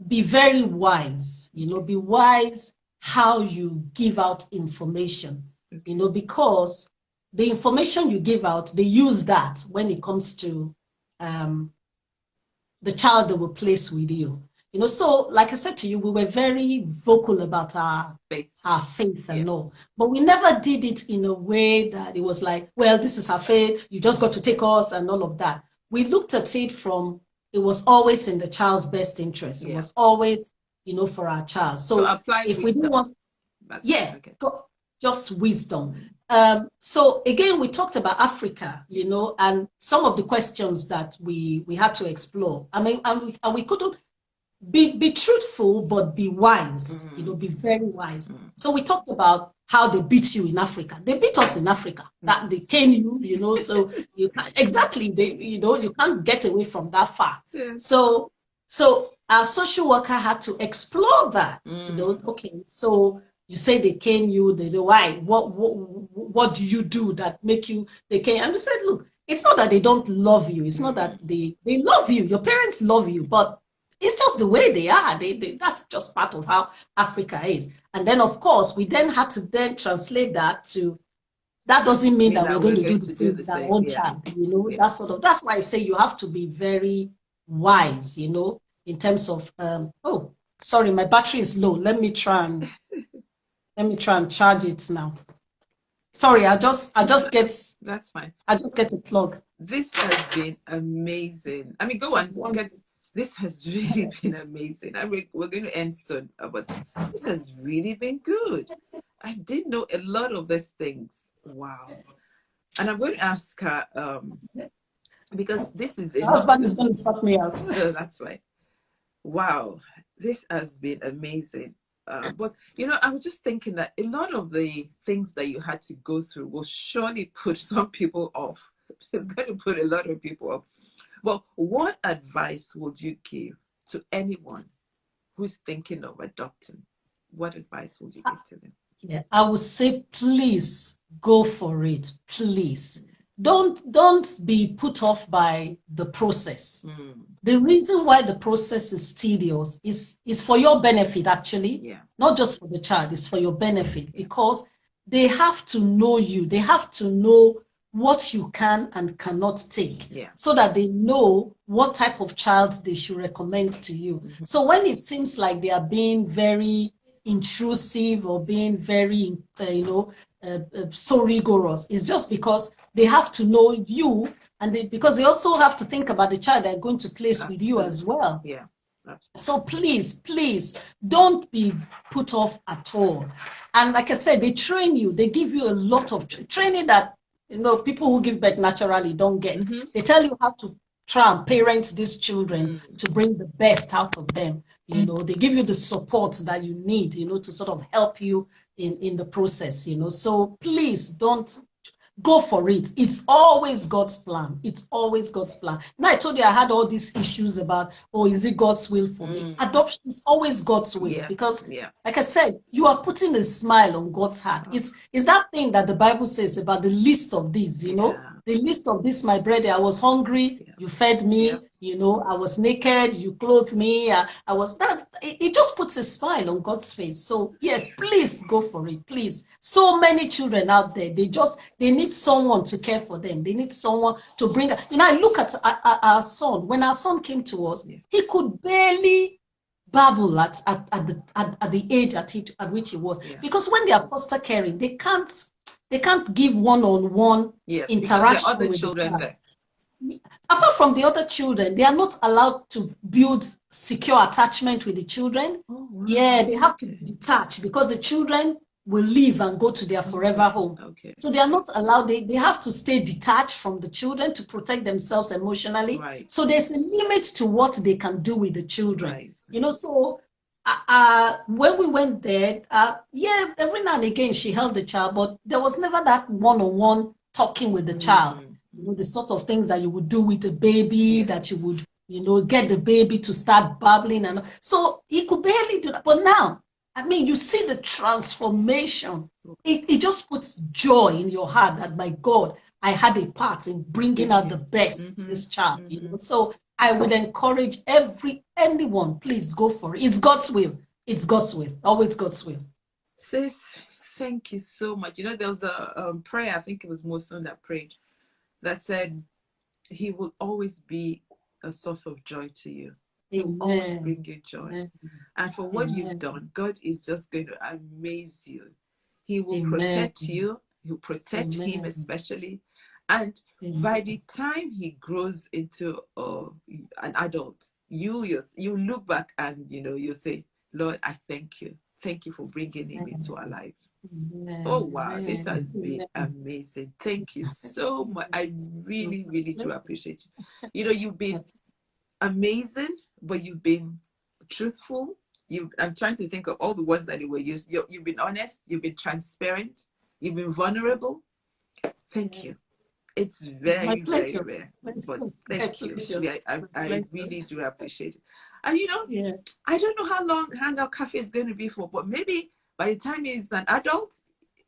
be very wise, be wise how you give out information, because the information you give out, they use that when it comes to the child that will place with you. So like I said to you, we were very vocal about our faith and all, but we never did it in a way that it was like, well, this is our faith, you just got to take us and all of that. We looked at it from, it was always in the child's best interest. It was always, for our child. So if we didn't want, just wisdom. So again, we talked about Africa, you know, and some of the questions that we had to explore. I mean, and we couldn't be truthful, but be wise, you know, be very wise. So we talked about how they beat you in Africa. They beat us in Africa. That they cane you, you know, so you can't, exactly, they, you know, you can't get away from that far. Yeah. So our social worker had to explore that, you know, okay, so you say they cane you, they do why? What do you do that make you they cane? And we said, look, it's not that they don't love you, it's not that they love you, your parents love you, but it's just the way they are. That's just part of how Africa is. And then, of course, we then had to then translate that to, that doesn't mean that we're going to do the same with our own child. You know, that's why I say you have to be very wise, you know, in terms of, oh, sorry, my battery is low. Let me try and charge it now. Sorry, I just get, that's fine. I just get a plug. This has been amazing. I mean, go on, this has really been amazing. I mean, we're going to end soon, but this has really been good. I didn't know a lot of these things. Wow. And I'm going to ask her, because this is... My husband is going to suck me out. No, that's right. Wow. This has been amazing. But, you know, I was just thinking that a lot of the things that you had to go through will surely put some people off. It's going to put a lot of people off. Well, what advice would you give to anyone who's thinking of adopting? What advice would you give to them? Yeah, I would say, please go for it. Please. Don't be put off by the process. The reason why the process is tedious is for your benefit, actually. Not just for the child, it's for your benefit, because they have to know you. They have to know what you can and cannot take, so that they know what type of child they should recommend to you. So when it seems like they are being very intrusive or being very, so rigorous, it's just because they have to know you, and because they also have to think about the child they're going to place with you as well. Yeah. So please don't be put off at all. And like I said, they train you. They give you a lot of training that, you know, people who give birth naturally don't get. They tell you how to try and parent these children to bring the best out of them. You know, they give you the support that you need, you know, to sort of help you in the process, you know. So please don't go for it. It's always God's plan. It's always God's plan. Now, I told you I had all these issues about, oh, is it God's will for me? Adoption is always God's will, because like I said, you are putting a smile on God's heart. It's that thing that the Bible says about the least of these, you know, the least of this, my brother. I was hungry, you fed me, you know, I was naked, you clothed me. I was that. It just puts a smile on God's face. So yes, please go for it, please. So many children out there, they need someone to care for them. They need someone to bring. You know, I look at our son. When our son came to us, he could barely babble at the age at which he was, because when they are foster caring, they can't give one-on-one interaction with the child. Apart from the other children, they are not allowed to build secure attachment with the children. They have to detach, because the children will leave and go to their forever home. So they are not allowed. They have to stay detached from the children to protect themselves emotionally. So there's a limit to what they can do with the children. You know, so when we went there, every now and again she held the child, but there was never that one-on-one talking with the child. You know, the sort of things that you would do with a baby, that you would, you know, get the baby to start babbling. And so he could barely do that. But now, I mean, you see the transformation. It just puts joy in your heart that, my God, I had a part in bringing out the best in this child. You know, so I would encourage anyone, please go for it. It's God's will. It's God's will. Always God's will. Sis, thank you so much. You know, there was a prayer, I think it was Mosun that prayed, that said, he will always be a source of joy to you. He will always bring you joy. And for what you've done, God is just going to amaze you. He will protect you. He'll protect him especially. And by the time he grows into an adult, you look back and, you know, you say, Lord, I thank you. Thank you for bringing him into our life. Oh, Amen. wow. This Amen. has been amazing. Thank you so much. I really, really do appreciate you. You know, you've been amazing, but you've been truthful. I'm trying to think of all the words that you were used. You've been honest. You've been transparent. You've been vulnerable. Thank you. It's My very, very pleasure. rare, My but thank you. pleasure. Yeah, My I pleasure. really do appreciate it. And you know, Yeah. I don't know how long Hangout Cafe is going to be for, but maybe by the time he's an adult,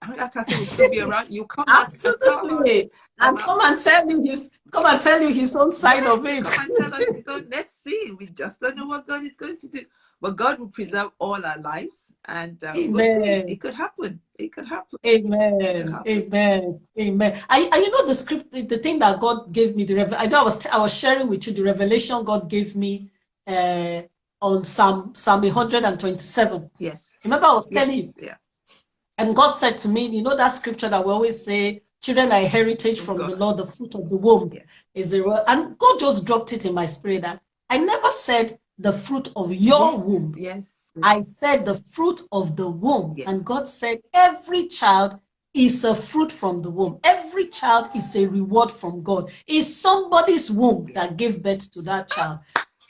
Hangout Cafe will still be around. You come back and tell us Absolutely. And about. come and tell you his own side Yes, of it. come and tell us. So let's see. We just don't know what God is going to do, but God will preserve all our lives, and we'll see. It Amen. could happen. It could happen. It could Amen. happen. Amen. Amen. I you know the script, the thing that God gave me, I know I was sharing with you the revelation God gave me uh, on Psalm 127. Yes. Remember I was telling Yes. you, Yeah. and God said to me, you know that scripture that we always say, children are a heritage Of from the God. Lord, the fruit of the womb Yes. is the word. And God just dropped it in my spirit that I never said the fruit of your Yes. womb. Yes. I said the fruit of the womb. Yes. And God said every child is a fruit from the womb. Every child is a reward from God. It's somebody's womb that gave birth to that child.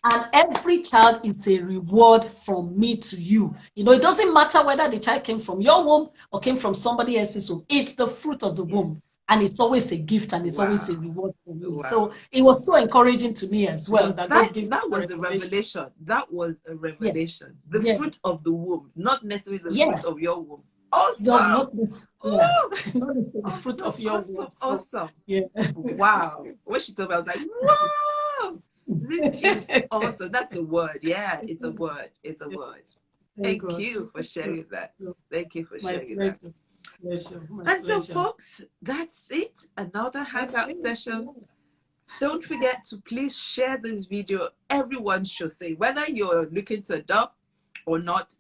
And every child is a reward from me to you. You know, it doesn't matter whether the child came from your womb or came from somebody else's womb. It's the fruit of the womb. Yes. And it's always a gift and it's always a Wow. reward for me. Wow. So it was so encouraging to me as No, well that God gave me that that was a revelation. revelation. That was a Yeah, revelation. The yeah, fruit of the womb, not necessarily the yeah. fruit of your womb. No, Awesome. not this. Yeah, Oh, not the fruit awesome, of your awesome, womb. So, awesome. yeah. Wow. When she told me, I was like, wow, this is awesome. That's a word. Yeah, it's a word. It's a word. Thank Thank God. you for sharing that. Thank you for My sharing that. pleasure. Pleasure. My And so, pleasure. folks, that's it. Another That's hangout it. session. Don't forget to please share this video. Everyone should see, whether you're looking to adopt or not,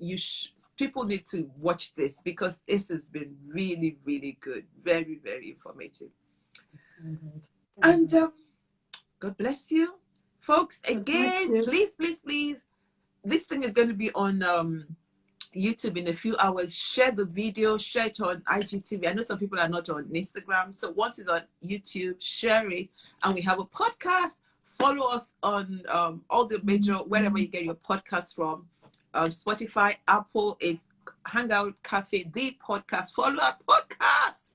people need to watch this because this has been really, really good. Very, very informative. Thank God. And God bless you. Folks, God bless again, you. please, please, please, this thing is going to be on YouTube in a few hours. Share the video, share it on IGTV. I know some people are not on Instagram. So once it's on YouTube, share it. And we have a podcast. Follow us on all the major, wherever you get your podcasts from. Spotify, Apple, it's Hangout Cafe, the podcast. Follow our podcast.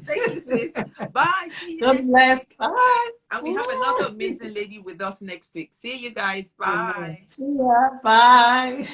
Thank you, sis. Bye. See you God next bless. week. Bye. And we have another amazing lady with us next week. See you guys. Amen. Bye. See ya. Bye.